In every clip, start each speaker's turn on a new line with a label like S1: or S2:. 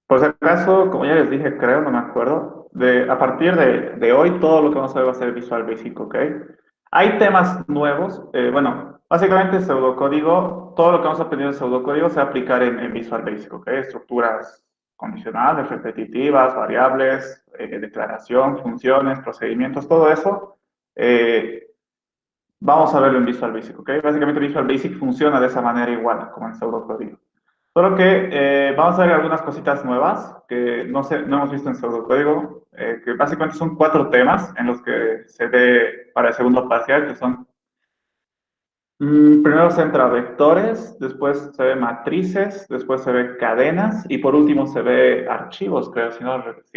S1: Por si acaso, como ya les dije, creo, no me acuerdo, a partir de hoy todo lo que vamos a ver va a ser Visual Basic, ¿ok? Hay temas nuevos, bueno, básicamente pseudocódigo, todo lo que hemos aprendido en pseudocódigo se va a aplicar en Visual Basic, ¿ok? Estructuras condicionales, repetitivas, variables, declaración, funciones, procedimientos, todo eso, eh, vamos a verlo en Visual Basic, ¿ok? Básicamente Visual Basic funciona de esa manera igual, como en pseudocódigo. Solo que vamos a ver algunas cositas nuevas que no, sé, no hemos visto en pseudocódigo, que básicamente son cuatro temas en los que se ve para el segundo parcial, que son, primero se entra vectores, después se ve matrices, después se ve cadenas y por último se ve archivos, creo, si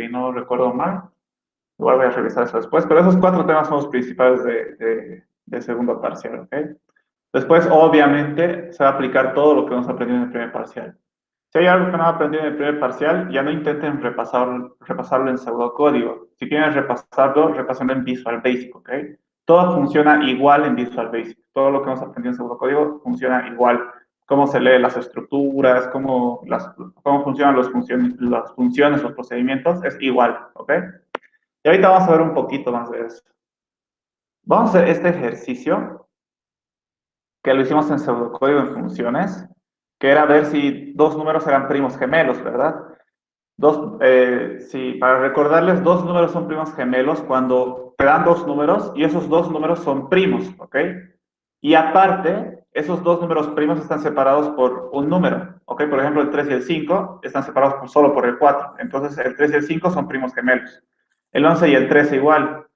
S1: no recuerdo mal. Igual voy a revisar eso después, pero esos cuatro temas son los principales de segundo parcial, ¿ok? Después, obviamente, se va a aplicar todo lo que hemos aprendido en el primer parcial. Si hay algo que no han aprendido en el primer parcial, ya no intenten repasarlo en pseudocódigo. Si quieren repasarlo, repásenlo en Visual Basic, ¿ok? Todo funciona igual en Visual Basic. Todo lo que hemos aprendido en pseudocódigo funciona igual. Cómo se leen las estructuras, cómo funcionan las funciones, los procedimientos, es igual, ¿ok? Y ahorita vamos a ver un poquito más de eso. Vamos a hacer este ejercicio que lo hicimos en pseudocódigo en funciones, que era ver si dos números eran primos gemelos, ¿verdad? Sí, para recordarles, dos números son primos gemelos cuando te dan dos números y esos dos números son primos, ¿ok? Y aparte, esos dos números primos están separados por un número, ¿ok? Por ejemplo, el 3 y el 5 están separados solo por el 4. Entonces, el 3 y el 5 son primos gemelos. El 11 y el 13 igual,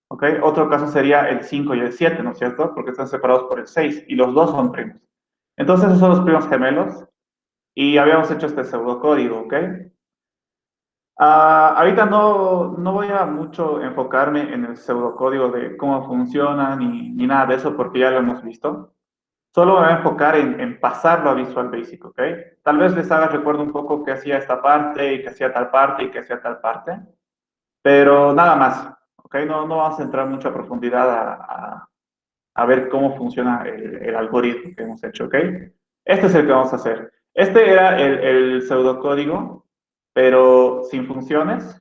S1: ¿ok? Otro caso sería el 5 y el 7, ¿no es cierto? Porque están separados por el 6 y los dos son primos. Entonces, esos son los primos gemelos y habíamos hecho este pseudocódigo, ¿ok? Ahorita no voy a mucho enfocarme en el pseudocódigo de cómo funciona ni nada de eso porque ya lo hemos visto. Solo me voy a enfocar en pasarlo a Visual Basic, ¿ok? Tal vez les haga recuerdo un poco qué hacía esta parte y qué hacía tal parte y qué hacía tal parte, pero nada más, ¿ok? No vamos a entrar mucho a profundidad a ver cómo funciona el algoritmo que hemos hecho, ¿ok? Este es el que vamos a hacer. Este era el pseudocódigo, pero sin funciones.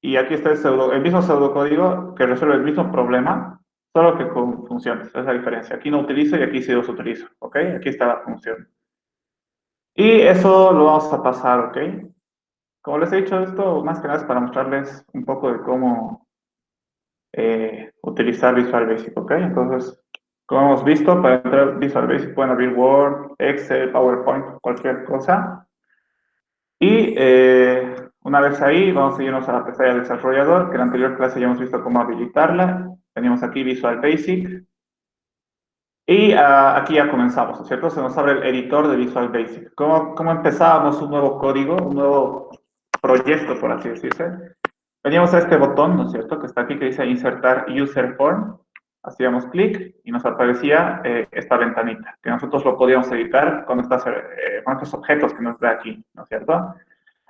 S1: Y aquí está el mismo pseudocódigo que resuelve el mismo problema, solo que con funciones. Esa es la diferencia. Aquí no utilizo y aquí sí los utilizo, ¿ok? Aquí está la función. Y eso lo vamos a pasar, ¿ok? Como les he dicho, esto más que nada es para mostrarles un poco de cómo utilizar Visual Basic, ¿ok? Entonces, como hemos visto, para entrar a Visual Basic pueden abrir Word, Excel, PowerPoint, cualquier cosa. Y una vez ahí, vamos a irnos a la pestaña de desarrollador, que en la anterior clase ya hemos visto cómo habilitarla. Tenemos aquí Visual Basic. Y aquí ya comenzamos, ¿no es cierto? Se nos abre el editor de Visual Basic. ¿Cómo empezábamos un nuevo código, un nuevo proyecto, por así decirse? Veníamos a este botón, ¿no es cierto? Que está aquí, que dice Insertar User Form. Hacíamos clic y nos aparecía esta ventanita, que nosotros lo podíamos editar con estos objetos que nos da aquí, ¿no es cierto?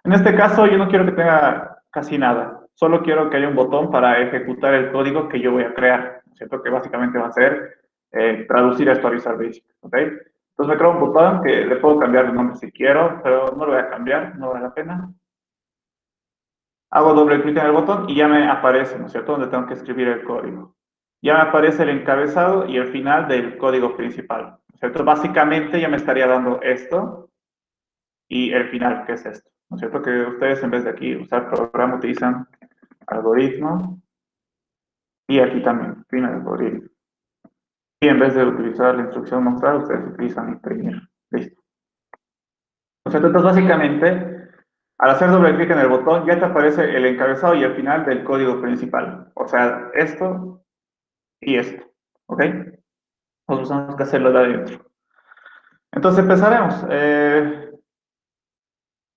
S1: En este caso, yo no quiero que tenga casi nada. Solo quiero que haya un botón para ejecutar el código que yo voy a crear, ¿no es cierto? Que básicamente va a ser traducir esto a Visual Basic, ¿ok? Entonces me creo un botón que le puedo cambiar de nombre si quiero, pero no lo voy a cambiar, no vale la pena. Hago doble clic en el botón y ya me aparece, ¿no es cierto?, donde tengo que escribir el código. Ya me aparece el encabezado y el final del código principal, ¿no es cierto? Básicamente ya me estaría dando esto y el final, que es esto, ¿no es cierto? Que ustedes en vez de aquí usar programa utilizan algoritmo y aquí también, fin algoritmo. Y en vez de utilizar la instrucción mostrar, ustedes utilizan imprimir. Listo. ¿No es cierto? Entonces básicamente, al hacer doble clic en el botón, ya te aparece el encabezado y el final del código principal. O sea, esto y esto, ¿ok? Nosotros tenemos que hacerlo de adentro. Entonces empezaremos.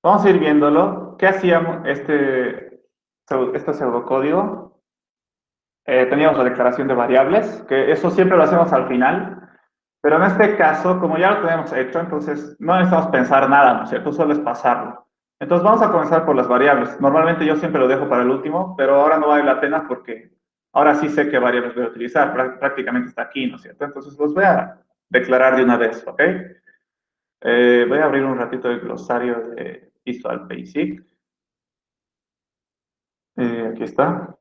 S1: Vamos a ir viéndolo. ¿Qué hacíamos este pseudocódigo? Teníamos la declaración de variables, que eso siempre lo hacemos al final, pero en este caso, como ya lo tenemos hecho, entonces no necesitamos pensar nada, ¿no es cierto? Solo es pasarlo. Entonces vamos a comenzar por las variables. Normalmente yo siempre lo dejo para el último, pero ahora no vale la pena porque ahora sí sé qué variables voy a utilizar. Prácticamente está aquí, ¿no es cierto? Entonces los voy a declarar de una vez, ¿ok? Voy a abrir un ratito el glosario de Visual Basic. Aquí está.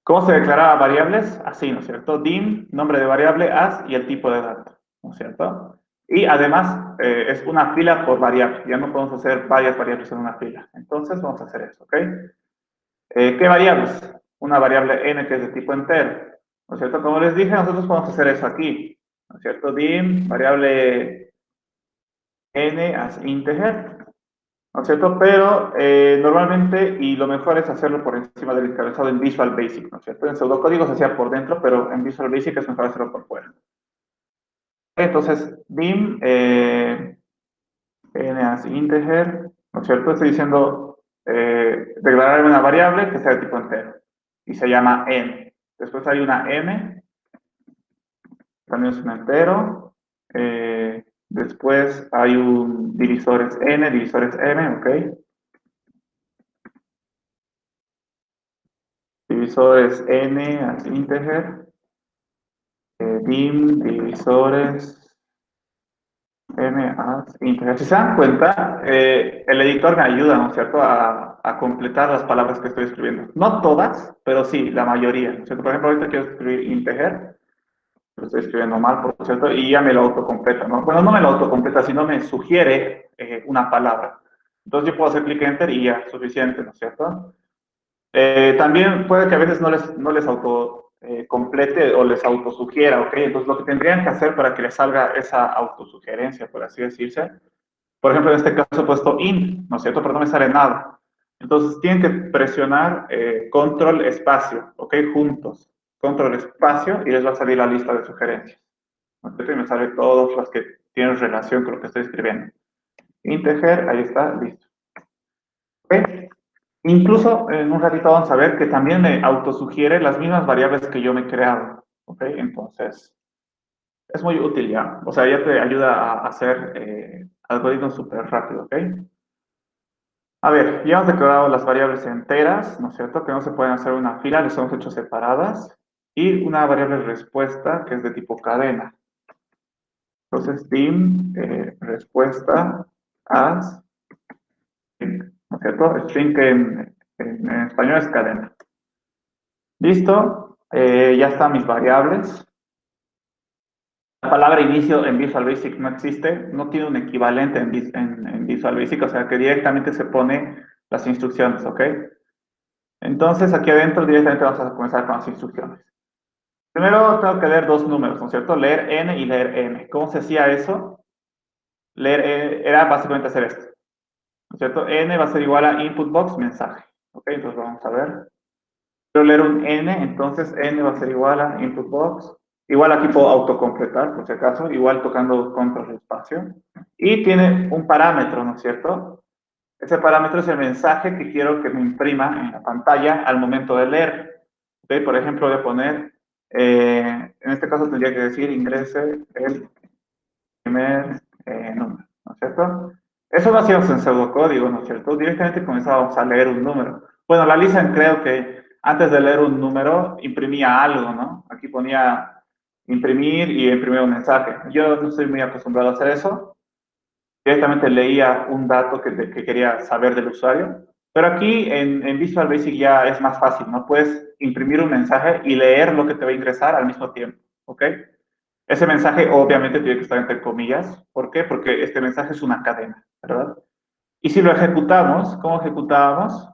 S1: ¿Cómo se declaraba variables? Así, ¿no es cierto? Dim, nombre de variable, as y el tipo de dato, ¿no es cierto? Y además es una fila por variable. Ya no podemos hacer varias variables en una fila. Entonces vamos a hacer eso, ¿ok? ¿Qué variables? Una variable n que es de tipo entero, ¿no es cierto? Como les dije, nosotros podemos hacer eso aquí, ¿no es cierto? Dim, variable n as integer, ¿no es cierto? Pero normalmente, y lo mejor es hacerlo por encima del encabezado en Visual Basic, ¿no es cierto? En pseudocódigo se hacía por dentro, pero en Visual Basic es mejor hacerlo por fuera. Entonces, dim n as integer, ¿no es cierto? Estoy diciendo declarar una variable que sea de tipo entero y se llama n. Después hay una m, también es un entero. Después hay un divisores n, divisores m, ¿ok? Divisores n as integer, dim, divisores m as integer. Si se dan cuenta, el editor me ayuda, ¿no es cierto?, a completar las palabras que estoy escribiendo. No todas, pero sí, la mayoría, ¿no es cierto? Por ejemplo, ahorita quiero escribir integer, lo estoy escribiendo mal, por cierto, y ya me lo autocompleta, ¿no? Bueno, no me lo autocompleta, sino me sugiere una palabra. Entonces yo puedo hacer clic enter y ya, suficiente, ¿no es cierto? También puede que a veces no les auto complete o les autosugiera, ¿ok? Entonces lo que tendrían que hacer para que les salga esa autosugerencia, por así decirse, por ejemplo, en este caso he puesto int, ¿no es cierto? Pero no me sale nada. Entonces tienen que presionar control espacio, ¿ok? Juntos. Control espacio y les va a salir la lista de sugerencias. ¿No es cierto? Y me sale todos los que tienen relación con lo que estoy escribiendo. Integer, ahí está, listo. ¿Ok? Incluso en un ratito vamos a ver que también me autosugiere las mismas variables que yo me he creado. ¿Ok? Entonces, es muy útil ya. O sea, ya te ayuda a hacer algoritmos súper rápido. ¿Ok? A ver, ya hemos declarado las variables enteras, ¿no es cierto? Que no se pueden hacer una fila, les hemos hecho separadas. Y una variable respuesta que es de tipo cadena. Entonces, dim, respuesta, as, string, ¿no es cierto? String en español es cadena. Listo, ya están mis variables. La palabra inicio en Visual Basic no existe, no tiene un equivalente en Visual Basic, o sea que directamente se pone las instrucciones, ¿ok? Entonces aquí adentro directamente vamos a comenzar con las instrucciones. Primero tengo que leer dos números, ¿no es cierto? Leer n y leer m. ¿Cómo se hacía eso? Leer era básicamente hacer esto, ¿no es cierto? N va a ser igual a input box mensaje, ¿ok? Entonces vamos a ver. Quiero leer un n, entonces n va a ser igual a input box. Igual aquí puedo autocompletar, por si acaso, igual tocando control espacio. Y tiene un parámetro, ¿no es cierto? Ese parámetro es el mensaje que quiero que me imprima en la pantalla al momento de leer. ¿Okay? Por ejemplo, voy a poner, en este caso tendría que decir ingrese el primer número, ¿no es cierto? Eso lo hacíamos en pseudocódigo, ¿no es cierto? Directamente comenzábamos a leer un número. Bueno, la Lisa creo que antes de leer un número imprimía algo, ¿no? Aquí ponía imprimir y imprimir un mensaje. Yo no estoy muy acostumbrado a hacer eso. Directamente leía un dato que quería saber del usuario. Pero aquí en Visual Basic ya es más fácil, ¿no? Puedes imprimir un mensaje y leer lo que te va a ingresar al mismo tiempo, ¿ok? Ese mensaje obviamente tiene que estar entre comillas. ¿Por qué? Porque este mensaje es una cadena, ¿verdad? Y si lo ejecutamos, ¿cómo ejecutábamos?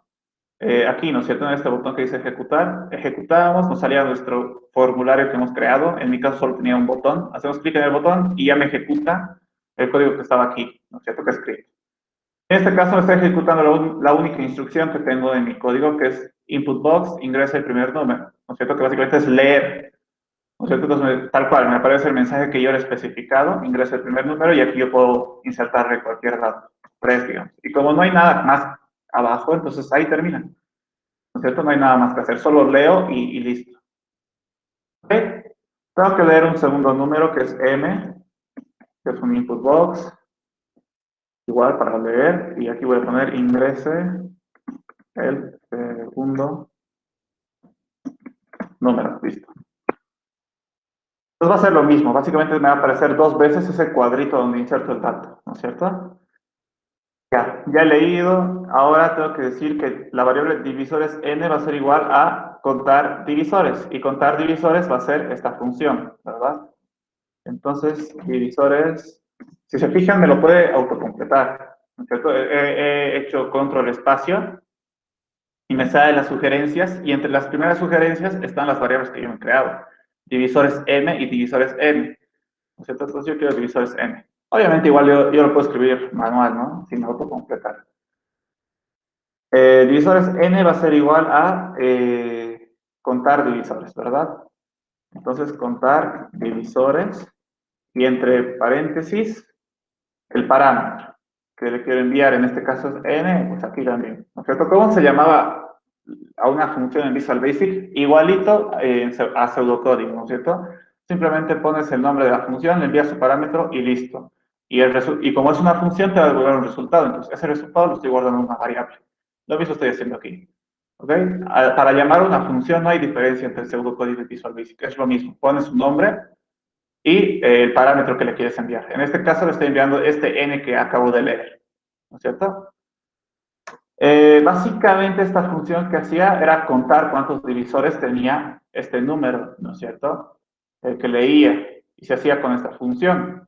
S1: Aquí, ¿no es cierto? En este botón que dice ejecutar, ejecutamos, nos salía nuestro formulario que hemos creado. En mi caso solo tenía un botón. Hacemos clic en el botón y ya me ejecuta el código que estaba aquí, ¿no es cierto? Que escribí. En este caso me está ejecutando la única instrucción que tengo en mi código, que es input box, ingresa el primer número, ¿no es cierto? Que básicamente es leer. ¿No es cierto? Entonces, tal cual, me aparece el mensaje que yo le he especificado, ingreso el primer número y aquí yo puedo insertarle cualquier dato, 3, digamos. Y como no hay nada más abajo, entonces ahí termina. ¿No es cierto? No hay nada más que hacer, solo leo y listo. ¿Ok? Tengo que leer un segundo número que es M, que es un input box, igual para leer, y aquí voy a poner ingrese el segundo número, listo. Entonces va a ser lo mismo, básicamente me va a aparecer dos veces ese cuadrito donde inserto el dato, ¿no es cierto? Ya he leído. Ahora tengo que decir que la variable divisores n va a ser igual a contar divisores. Y contar divisores va a ser esta función, ¿verdad? Entonces, divisores, si se fijan, me lo puede autocompletar, ¿no es cierto? He hecho control espacio y me sale las sugerencias, y entre las primeras sugerencias están las variables que yo me he creado, divisores m y divisores n, ¿no es cierto? Entonces yo quiero divisores n. Obviamente igual yo lo puedo escribir manual, ¿no? Sin autocompletar. Divisores n va a ser igual a contar divisores, ¿verdad? Entonces contar divisores y entre paréntesis el parámetro que le quiero enviar, en este caso es n, pues aquí también, ¿no es cierto? ¿Cómo se llamaba a una función en Visual Basic? Igualito a pseudocódigo, ¿no es cierto? Simplemente pones el nombre de la función, le envías su parámetro y listo. Y como es una función, te va a devolver un resultado. Entonces, ese resultado lo estoy guardando en una variable. Lo mismo estoy haciendo aquí. ¿Ok? Para llamar una función no hay diferencia entre el pseudocódigo y Visual Basic. Es lo mismo. Pones su nombre y el parámetro que le quieres enviar. En este caso le estoy enviando este n que acabo de leer, ¿no es cierto? Básicamente esta función que hacía era contar cuántos divisores tenía este número, ¿no es cierto? El que leía, y se hacía con esta función,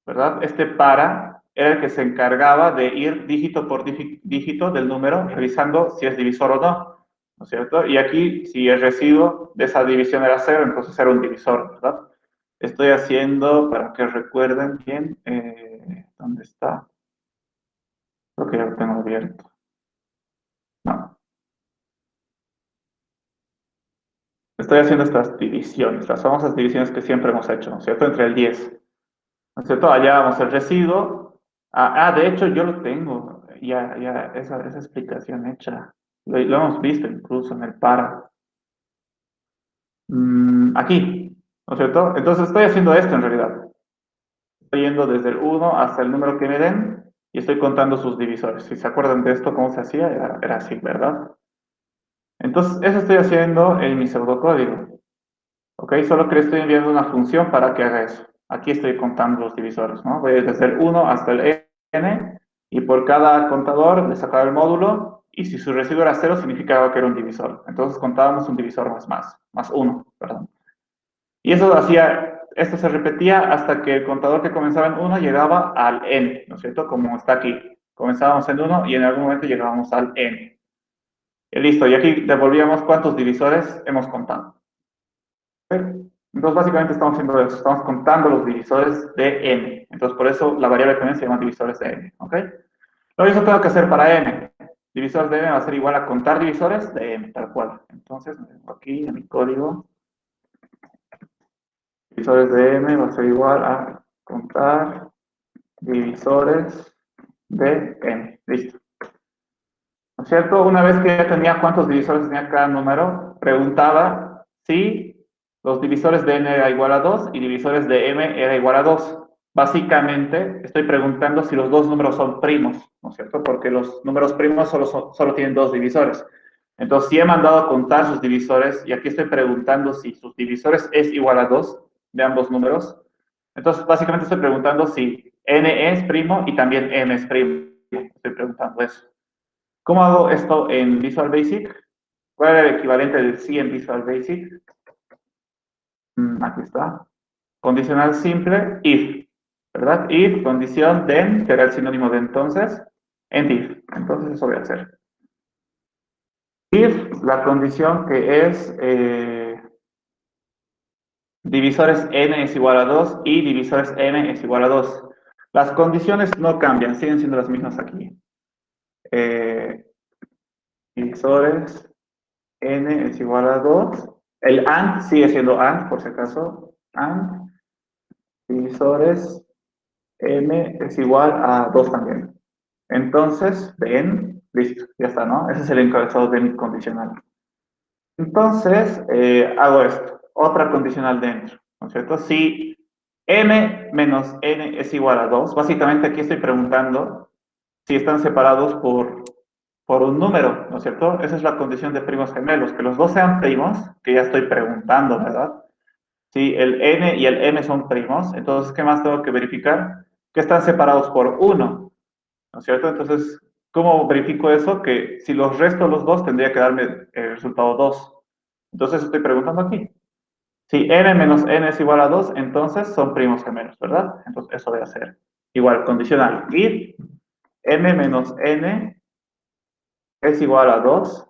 S1: ¿verdad? Este para era el que se encargaba de ir dígito por dígito del número, revisando si es divisor o no, ¿no es cierto? Y aquí, si el residuo de esa división era cero, entonces era un divisor, ¿verdad? Estoy haciendo, para que recuerden bien, ¿dónde está? Creo que ya lo tengo abierto. No, estoy haciendo estas divisiones, las famosas divisiones que siempre hemos hecho, ¿no es cierto? Entre el 10, ¿no es cierto? Allá vamos el residuo. De hecho, yo lo tengo, ya, esa explicación hecha. Lo hemos visto incluso en el para. Aquí, ¿no es cierto? Entonces estoy haciendo esto en realidad. Estoy yendo desde el 1 hasta el número que me den y estoy contando sus divisores. Si se acuerdan de esto, cómo se hacía, era así, ¿verdad? Entonces, eso estoy haciendo en mi pseudocódigo. ¿Ok? Solo que le estoy enviando una función para que haga eso. Aquí estoy contando los divisores, ¿no? Voy desde el 1 hasta el n y por cada contador le sacaba el módulo y si su residuo era 0 significaba que era un divisor. Entonces contábamos un divisor más 1, perdón. Y eso hacía, esto se repetía hasta que el contador que comenzaba en 1 llegaba al n, ¿no es cierto? Como está aquí. Comenzábamos en 1 y en algún momento llegábamos al n. Y listo, y aquí devolvíamos cuántos divisores hemos contado. ¿Ok? Entonces, básicamente estamos haciendo eso, estamos contando los divisores de n. Entonces, por eso la variable también se llama divisores de n. ¿Ok? Lo mismo tengo que hacer para n. Divisores de n va a ser igual a contar divisores de n, tal cual. Entonces, me vengo aquí en mi código. Divisores de m va a ser igual a contar divisores de n. Listo. ¿No es cierto? Una vez que ya tenía cuántos divisores tenía cada número, preguntaba si los divisores de n era igual a 2 y divisores de m era igual a 2. Básicamente, estoy preguntando si los dos números son primos, ¿no es cierto? Porque los números primos solo tienen dos divisores. Entonces, si he mandado a contar sus divisores, y aquí estoy preguntando si sus divisores es igual a 2 de ambos números. Entonces, básicamente estoy preguntando si n es primo y también m es primo. Estoy preguntando eso. ¿Cómo hago esto en Visual Basic? ¿Cuál es el equivalente del sí en Visual Basic? Aquí está. Condicional simple, if, ¿verdad? If, condición, then, que era el sinónimo de entonces, and if. Entonces eso voy a hacer. If, la condición que es divisores n es igual a 2 y divisores m es igual a 2. Las condiciones no cambian, siguen siendo las mismas aquí. Divisores n es igual a 2. El AND sigue siendo AND, por si acaso. AND, divisores, m es igual a 2 también. Entonces, ven, listo, ya está, ¿no? Ese es el encabezado de mi condicional. Entonces, hago esto, otra condicional dentro, ¿no es cierto? Si m menos n es igual a 2, básicamente aquí estoy preguntando si están separados por un número, ¿no es cierto? Esa es la condición de primos gemelos, que los dos sean primos, que ya estoy preguntando, ¿verdad? Si el n y el m son primos, entonces, ¿qué más tengo que verificar? Que están separados por 1. ¿no es cierto? Entonces, ¿cómo verifico eso? Que si los resto los dos, tendría que darme el resultado 2. Entonces, estoy preguntando aquí. Si n menos n es igual a 2, entonces son primos gemelos, ¿verdad? Entonces, eso debe ser igual, condicional. If m menos n es igual a 2.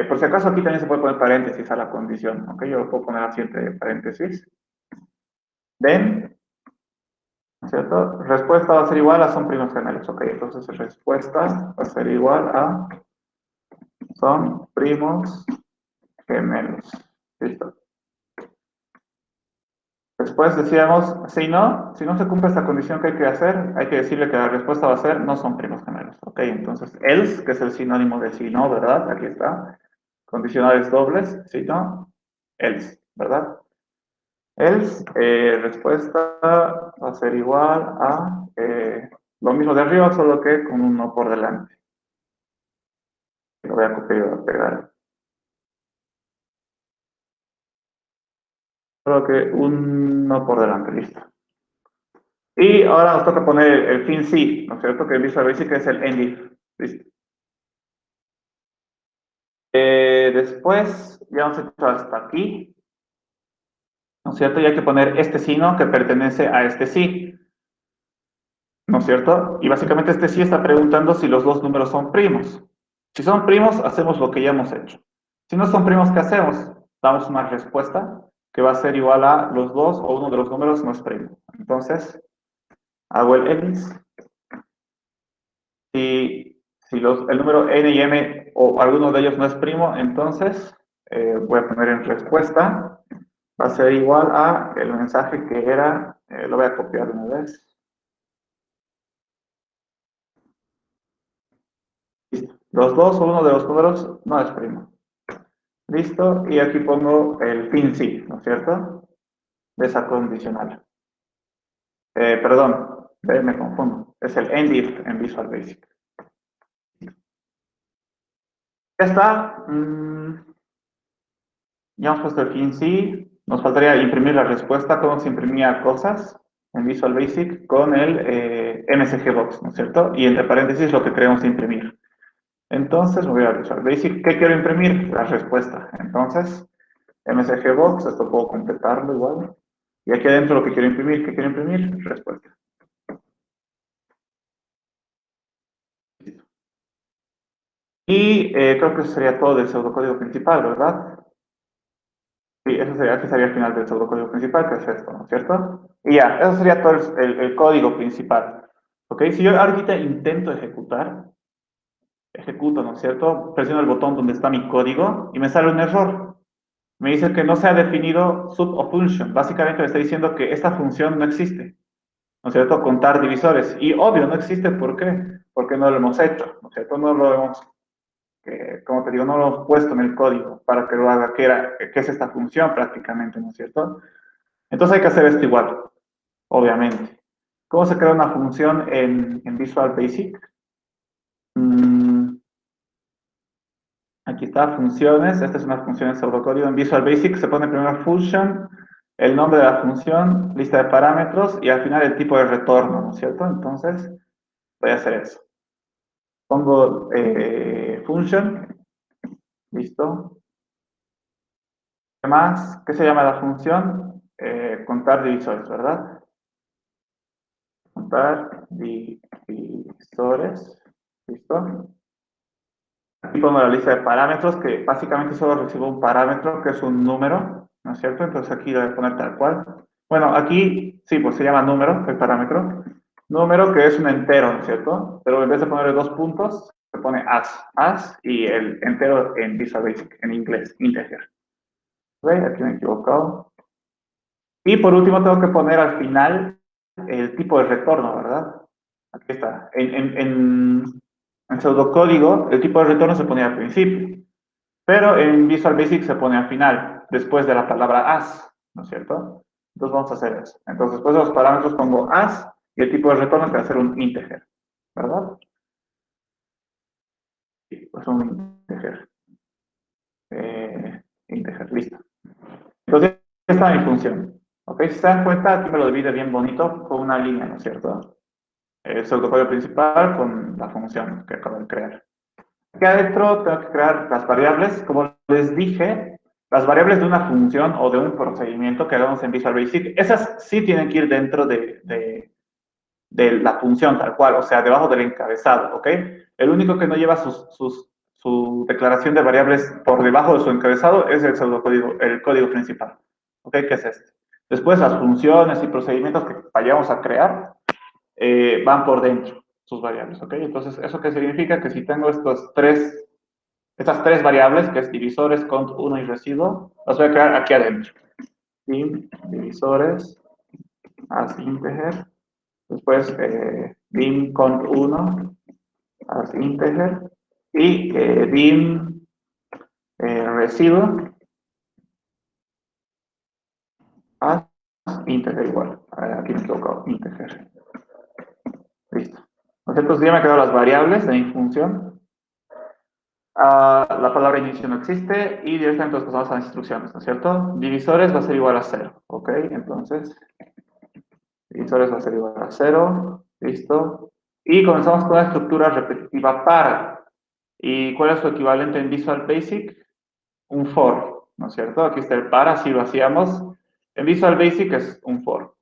S1: Por si acaso, aquí también se puede poner paréntesis a la condición, ¿ok? Yo lo puedo poner así entre paréntesis. Then, ¿no es cierto? Respuesta va a ser igual a son primos gemelos, ¿ok? Entonces, respuesta va a ser igual a son primos gemelos. Listo. Después decíamos, si no se cumple esta condición, ¿qué hay que hacer? Hay que decirle que la respuesta va a ser no son primos gemelos, ¿ok? Entonces, else, que es el sinónimo de si no, ¿verdad? Aquí está. Condicionales dobles, si no, else, ¿verdad? Else, respuesta va a ser igual a lo mismo de arriba, solo que con un no por delante. Lo voy a copiar y voy a pegar. Solo que un no por delante, listo. Y ahora nos toca poner el fin sí, ¿no es cierto? Que en Visual Basic es el end if. Listo. Después, ya hemos hecho hasta aquí, ¿no es cierto? Y hay que poner este signo que pertenece a este sí, ¿no es cierto? Y básicamente este sí está preguntando si los dos números son primos. Si son primos, hacemos lo que ya hemos hecho. Si no son primos, ¿qué hacemos? Damos una respuesta que va a ser igual a los dos o uno de los números no es primo. Entonces, hago el else. Si el número n y m o alguno de ellos no es primo, entonces voy a poner en respuesta, va a ser igual a el mensaje que era, lo voy a copiar una vez. Listo. Los dos o uno de los números no es primo. Listo, y aquí pongo el fin sí, ¿no es cierto? De esa condicional. Perdón, me confundo. Es el end if en Visual Basic. Ya está. Ya hemos puesto el fin sí. Nos faltaría imprimir la respuesta, cómo se imprimía cosas en Visual Basic con el MSG Box, ¿no es cierto? Y entre paréntesis lo que queremos imprimir. Entonces, voy a Visual Basic. ¿Qué quiero imprimir? La respuesta. Entonces, MSG Box, esto puedo completarlo igual. Y aquí adentro lo que quiero imprimir, ¿qué quiero imprimir? Respuesta. Y creo que eso sería todo del pseudocódigo principal, ¿verdad? Sí, eso sería, aquí sería el final del pseudocódigo principal, que es esto, ¿no es cierto? Y ya, eso sería todo el código principal. ¿Ok? Si yo ahorita intento ejecuto, ¿no es cierto? Presiono el botón donde está mi código y me sale un error. Me dice que no se ha definido sub o function. Básicamente me está diciendo que esta función no existe, ¿no es cierto? Contar divisores. Y obvio, no existe, ¿por qué? Porque no lo hemos hecho, ¿no es cierto? No lo hemos, como te digo, no lo hemos puesto en el código para que lo haga, que es esta función prácticamente, ¿no es cierto? Entonces hay que hacer esto igual, obviamente. ¿Cómo se crea una función en Visual Basic? Aquí está, funciones. Esta es una función en pseudocódigo. En Visual Basic se pone primero function, el nombre de la función, lista de parámetros y al final el tipo de retorno, ¿no es cierto? Entonces, voy a hacer eso. Pongo function, listo. ¿Qué más? ¿Qué se llama la función? Contar divisores, ¿verdad? Contar divisores, ¿listo? Aquí pongo la lista de parámetros, que básicamente solo recibo un parámetro, que es un número, ¿no es cierto? Entonces aquí lo voy a poner tal cual. Bueno, aquí sí, pues se llama número, el parámetro. Número que es un entero, ¿no es cierto? Pero en vez de ponerle dos puntos, se pone as, y el entero en Visual Basic, en inglés, integer. ¿Ve? Aquí me he equivocado. Y por último tengo que poner al final el tipo de retorno, ¿verdad? Aquí está. En pseudocódigo, el tipo de retorno se pone al principio, pero en Visual Basic se pone al final, después de la palabra as, ¿no es cierto? Entonces vamos a hacer eso. Entonces después de los parámetros pongo as y el tipo de retorno que va a ser un integer, ¿verdad? Sí, pues un integer. Integer, listo. Entonces, esta es mi función. ¿Ok? Si se dan cuenta, aquí me lo divide bien bonito con una línea, ¿no es cierto? el pseudocódigo principal con la función que acabo de crear. Aquí adentro tengo que crear las variables. Como les dije, las variables de una función o de un procedimiento que hagamos en Visual Basic, esas sí tienen que ir dentro de la función tal cual, o sea, debajo del encabezado, ¿ok? El único que no lleva su declaración de variables por debajo de su encabezado es el pseudocódigo, el código principal, ¿ok? Que es este. Después las funciones y procedimientos que vayamos a crear van por dentro, sus variables, ¿ok? Entonces, ¿eso qué significa? Que si tengo estas tres variables, que es divisores, cont, 1 y residuo, las voy a crear aquí adentro. Divisores, as integer, después dim cont 1 as integer y dim residuo as integer igual. Aquí me he equivocado, integer. Listo. Entonces ya me quedaron las variables de mi función. La palabra inicio no existe y directamente nos pasamos a las instrucciones, ¿no es cierto? Divisores va a ser igual a 0, ¿ok? Entonces, divisores va a ser igual a 0, listo. Y comenzamos con la estructura repetitiva para. ¿Y cuál es su equivalente en Visual Basic? Un for, ¿no es cierto? Aquí está el para, si lo hacíamos. En Visual Basic es un for,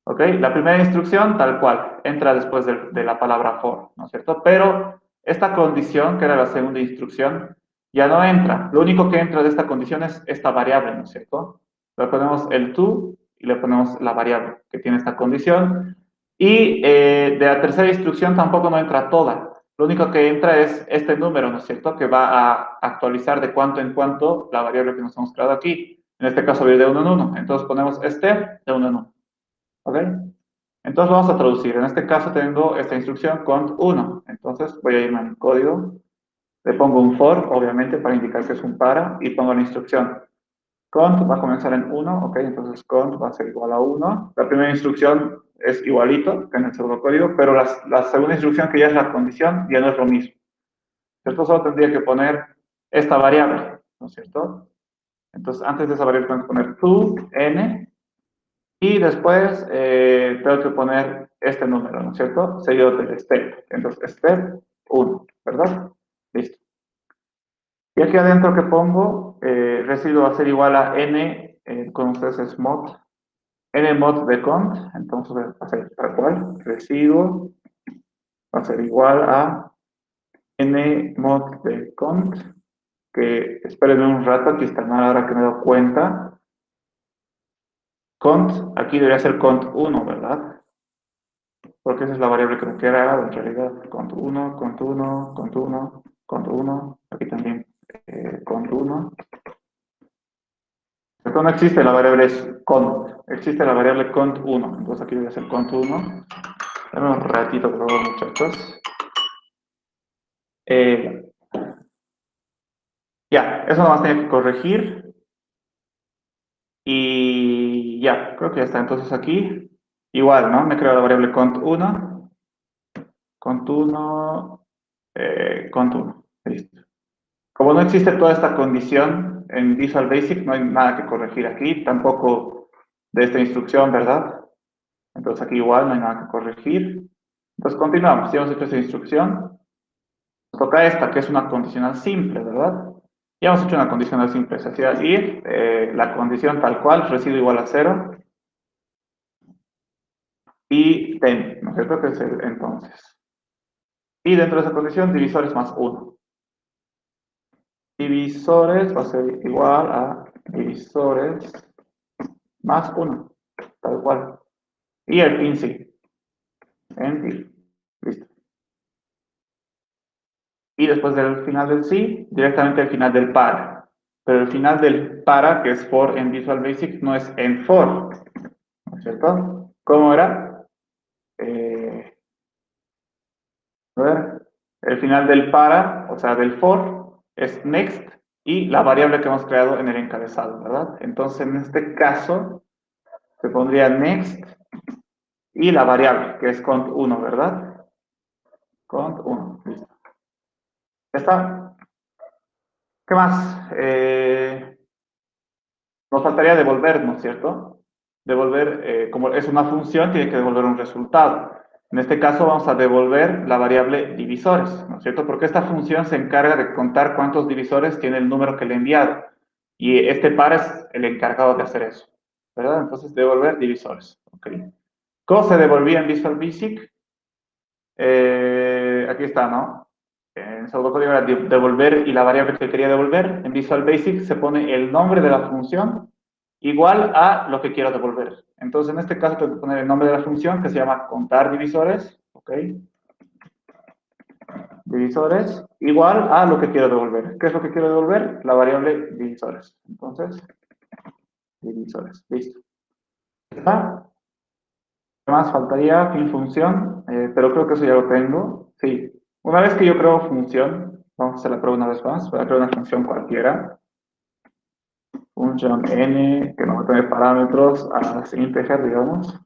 S1: ¿ok? La primera instrucción, tal cual, entra después de la palabra for, ¿no es cierto? Pero esta condición, que era la segunda instrucción, ya no entra. Lo único que entra de esta condición es esta variable, ¿no es cierto? Le ponemos el to y le ponemos la variable que tiene esta condición. Y de la tercera instrucción tampoco no entra toda. Lo único que entra es este número, ¿no es cierto? Que va a actualizar de cuánto en cuánto la variable que nos hemos creado aquí. En este caso va a ir de 1 en 1. Entonces ponemos este de 1 en 1. ¿Ok? Entonces vamos a traducir. En este caso tengo esta instrucción cont 1. Entonces voy a irme a mi código. Le pongo un for, obviamente, para indicar que es un para. Y pongo la instrucción. Cont va a comenzar en 1. Ok, entonces cont va a ser igual a 1. La primera instrucción es igualito que en el pseudocódigo, pero la segunda instrucción, que ya es la condición, ya no es lo mismo. ¿Cierto? Solo tendría que poner esta variable, ¿no es cierto? Entonces, antes de esa variable tengo que poner to, n, y después tengo que poner este número, ¿no es cierto? Seguido del step. Entonces, step 1, ¿verdad? Listo. Y aquí adentro que pongo, residuo va a ser igual a n, con ustedes es mod, n mod de cont, entonces va a ser tal cual, residuo va a ser igual a n mod de cont, que espérenme un rato, aquí está mal ahora que me he dado cuenta. Cont, aquí debería ser cont 1, ¿verdad? Porque esa es la variable que me queda en realidad. Cont 1, cont 1, cont 1, cont 1, aquí también cont 1. Entonces no existe la variable cont, existe la variable cont 1. Entonces aquí debe ser cont 1. Dame un ratito, por favor, muchachos. Ya, eso nomás tenía que corregir. Y ya, creo que ya está. Entonces aquí, igual, ¿no? Me creo la variable cont 1, cont 1, cont 1. Listo. Como no existe toda esta condición en Visual Basic, no hay nada que corregir aquí, tampoco de esta instrucción, ¿verdad? Entonces aquí igual no hay nada que corregir. Entonces continuamos, ya hemos hecho esta instrucción. Nos toca esta, que es una condicional simple, ¿verdad? Ya hemos hecho una condicional simple, se hacía if, la condición tal cual, residuo igual a 0, y then, ¿no es cierto? Que es el entonces. Y dentro de esa condición, divisores más 1. Divisores va a ser igual a divisores más 1, tal cual. Y el fin sí, en if. Listo. Y después del final del sí, directamente el final del para. Pero el final del para, que es for en Visual Basic, no es en for, ¿no es cierto? ¿Cómo era? A ver, el final del para, o sea, del for, es next y la variable que hemos creado en el encabezado, ¿verdad? Entonces, en este caso, se pondría next y la variable, que es cont 1, ¿verdad? Cont 1, listo. ¿Ya está? ¿Qué más? Nos faltaría devolver, ¿no es cierto? Devolver, como es una función, tiene que devolver un resultado. En este caso vamos a devolver la variable divisores, ¿no es cierto? Porque esta función se encarga de contar cuántos divisores tiene el número que le he enviado. Y este par es el encargado de hacer eso, ¿verdad? Entonces, devolver divisores, ¿ok? ¿Cómo se devolvía en Visual Basic? Aquí está, ¿no? En pseudocódigo era devolver y la variable que quería devolver. En Visual Basic se pone el nombre de la función igual a lo que quiero devolver. Entonces, en este caso, tengo que poner el nombre de la función que se llama contar divisores, ¿ok? Divisores igual a lo que quiero devolver. ¿Qué es lo que quiero devolver? La variable divisores. Entonces, divisores, listo. ¿Está? ¿Qué más faltaría? Fin función, pero creo que eso ya lo tengo. Sí. Una vez que yo creo función, vamos a hacer la prueba una vez más. Voy a crear una función cualquiera. Función n, que no va a tener parámetros a integer, digamos.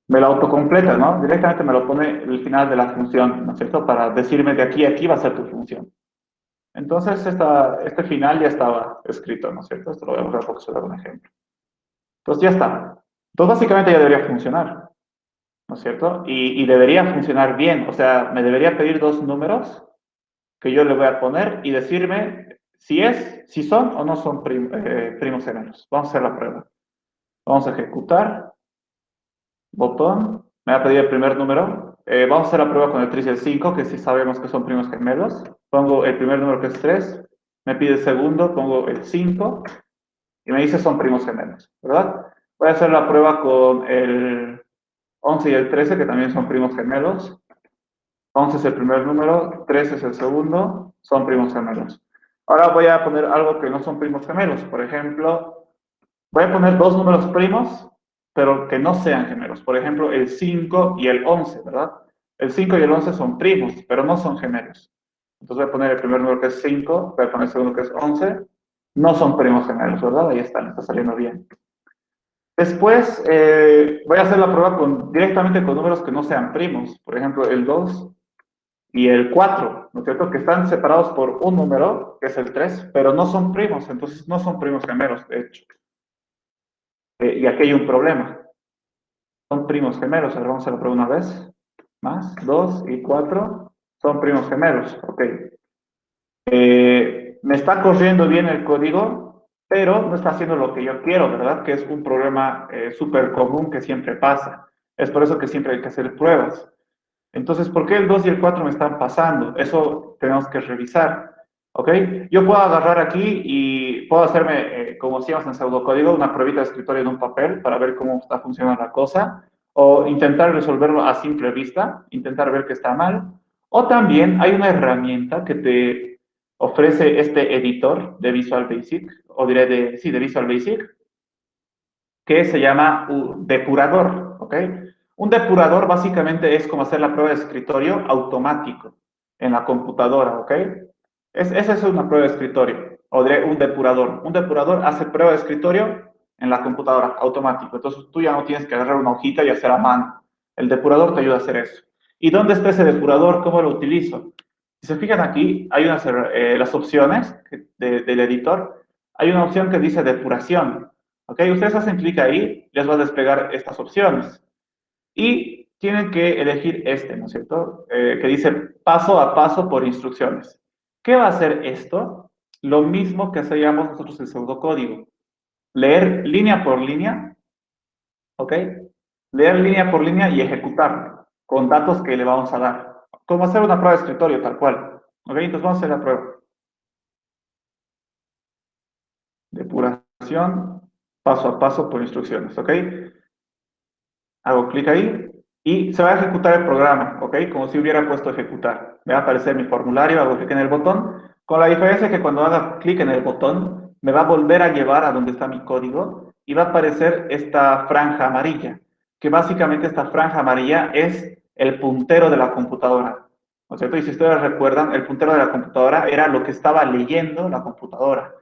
S1: Me lo autocompleta, ¿no? Directamente me lo pone el final de la función, ¿no es cierto? Para decirme de aquí a aquí va a ser tu función. Entonces, este final ya estaba escrito, ¿no es cierto? Esto lo voy a borrar porque se da un ejemplo. Entonces, ya está. Entonces, básicamente ya debería funcionar, ¿no es cierto? Y debería funcionar bien. O sea, me debería pedir dos números que yo le voy a poner y decirme si son o no son primos gemelos. Vamos a hacer la prueba. Vamos a ejecutar. Botón, me va a pedir el primer número. Vamos a hacer la prueba con el 3 y el 5, que sí sabemos que son primos gemelos. Pongo el primer número que es 3, me pide el segundo, pongo el 5, y me dice son primos gemelos, ¿verdad? Voy a hacer la prueba con el 11 y el 13, que también son primos gemelos. 11 es el primer número, 13 es el segundo, son primos gemelos. Ahora voy a poner algo que no son primos gemelos. Por ejemplo, voy a poner dos números primos, pero que no sean gemelos. Por ejemplo, el 5 y el 11, ¿verdad? El 5 y el 11 son primos, pero no son gemelos. Entonces voy a poner el primer número que es 5, voy a poner el segundo que es 11. No son primos gemelos, ¿verdad? Ahí está, me está saliendo bien. Después voy a hacer la prueba directamente con números que no sean primos. Por ejemplo, el 2 y el 4, ¿no es cierto? Que están separados por un número, que es el 3, pero no son primos, entonces no son primos gemelos, de hecho. Y aquí hay un problema. Son primos gemelos. A ver, vamos a hacer la prueba una vez. Más, 2 y 4 son primos gemelos. Ok. Me está corriendo bien el código, pero no está haciendo lo que yo quiero, ¿verdad? Que es un problema súper común que siempre pasa. Es por eso que siempre hay que hacer pruebas. Entonces, ¿por qué el 2 y el 4 me están pasando? Eso tenemos que revisar. ¿Ok? Yo puedo agarrar aquí y puedo hacerme, como hacíamos en pseudocódigo, una pruebita de escritorio en un papel para ver cómo está funcionando la cosa, o intentar resolverlo a simple vista, intentar ver que está mal. O también hay una herramienta que te ofrece este editor de Visual Basic, o diré de Visual Basic, que se llama depurador, ¿ok? Un depurador básicamente es como hacer la prueba de escritorio automático en la computadora, ¿ok? Esa es una prueba de escritorio, o un depurador. Un depurador hace prueba de escritorio en la computadora, automático. Entonces tú ya no tienes que agarrar una hojita y hacer a mano. El depurador te ayuda a hacer eso. ¿Y dónde está ese depurador? ¿Cómo lo utilizo? Si se fijan aquí, hay las opciones del editor. Hay una opción que dice depuración. ¿Ok? Ustedes hacen clic ahí, les va a desplegar estas opciones. Y tienen que elegir este, ¿no es cierto? Que dice paso a paso por instrucciones. ¿Qué va a hacer esto? Lo mismo que hacíamos nosotros en pseudocódigo. Leer línea por línea, ¿ok? Leer línea por línea y ejecutar con datos que le vamos a dar. Como hacer una prueba de escritorio, tal cual. ¿Ok? Entonces vamos a hacer la prueba. Depuración, paso a paso por instrucciones, ¿ok? Hago clic ahí y se va a ejecutar el programa, ¿ok? Como si hubiera puesto ejecutar. Me va a aparecer mi formulario, hago clic en el botón, con la diferencia que cuando haga clic en el botón, me va a volver a llevar a donde está mi código y va a aparecer esta franja amarilla, que básicamente esta franja amarilla es el puntero de la computadora, ¿no es cierto? Y si ustedes recuerdan, el puntero de la computadora era lo que estaba leyendo la computadora,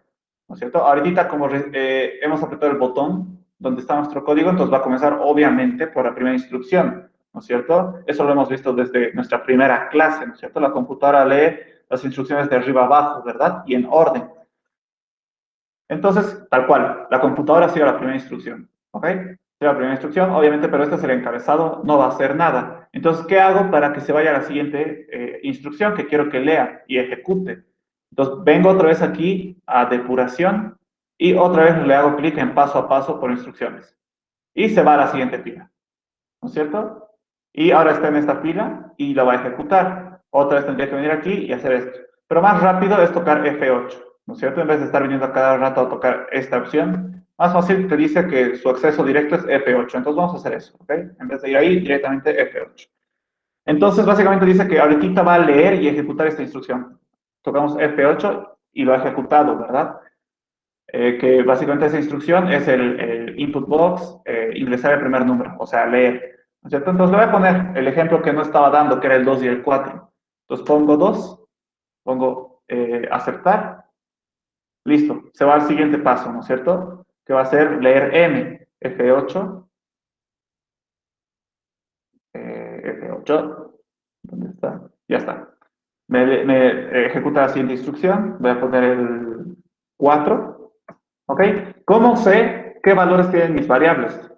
S1: ¿no es cierto? Ahorita como hemos apretado el botón donde está nuestro código, entonces va a comenzar obviamente por la primera instrucción, ¿no es cierto? Eso lo hemos visto desde nuestra primera clase, ¿no es cierto? La computadora lee las instrucciones de arriba abajo, ¿verdad? Y en orden. Entonces, tal cual, la computadora sigue la primera instrucción, ¿ok? Sigue la primera instrucción, obviamente, pero este es el encabezado, no va a hacer nada. Entonces, ¿qué hago para que se vaya a la siguiente instrucción que quiero que lea y ejecute? Entonces, vengo otra vez aquí a depuración y otra vez le hago clic en paso a paso por instrucciones. Y se va a la siguiente fila, ¿no es cierto? Y ahora está en esta fila y lo va a ejecutar. Otra vez tendría que venir aquí y hacer esto. Pero más rápido es tocar F8, ¿no es cierto? En vez de estar viniendo a cada rato a tocar esta opción, más fácil te dice que su acceso directo es F8. Entonces vamos a hacer eso, ¿ok? En vez de ir ahí, directamente F8. Entonces, básicamente dice que ahorita va a leer y ejecutar esta instrucción. Tocamos F8 y lo ha ejecutado, ¿verdad? Que básicamente esa instrucción es el input box, ingresar el primer número, o sea, leer. ¿No es cierto? Entonces le voy a poner el ejemplo que no estaba dando, que era el 2 y el 4. Entonces pongo 2, pongo aceptar, listo, se va al siguiente paso, ¿no es cierto? Que va a ser leer M, F8, F8, ¿dónde está? Ya está. Me ejecuta la siguiente instrucción, voy a poner el 4, ¿ok? ¿Cómo sé qué valores tienen mis variables?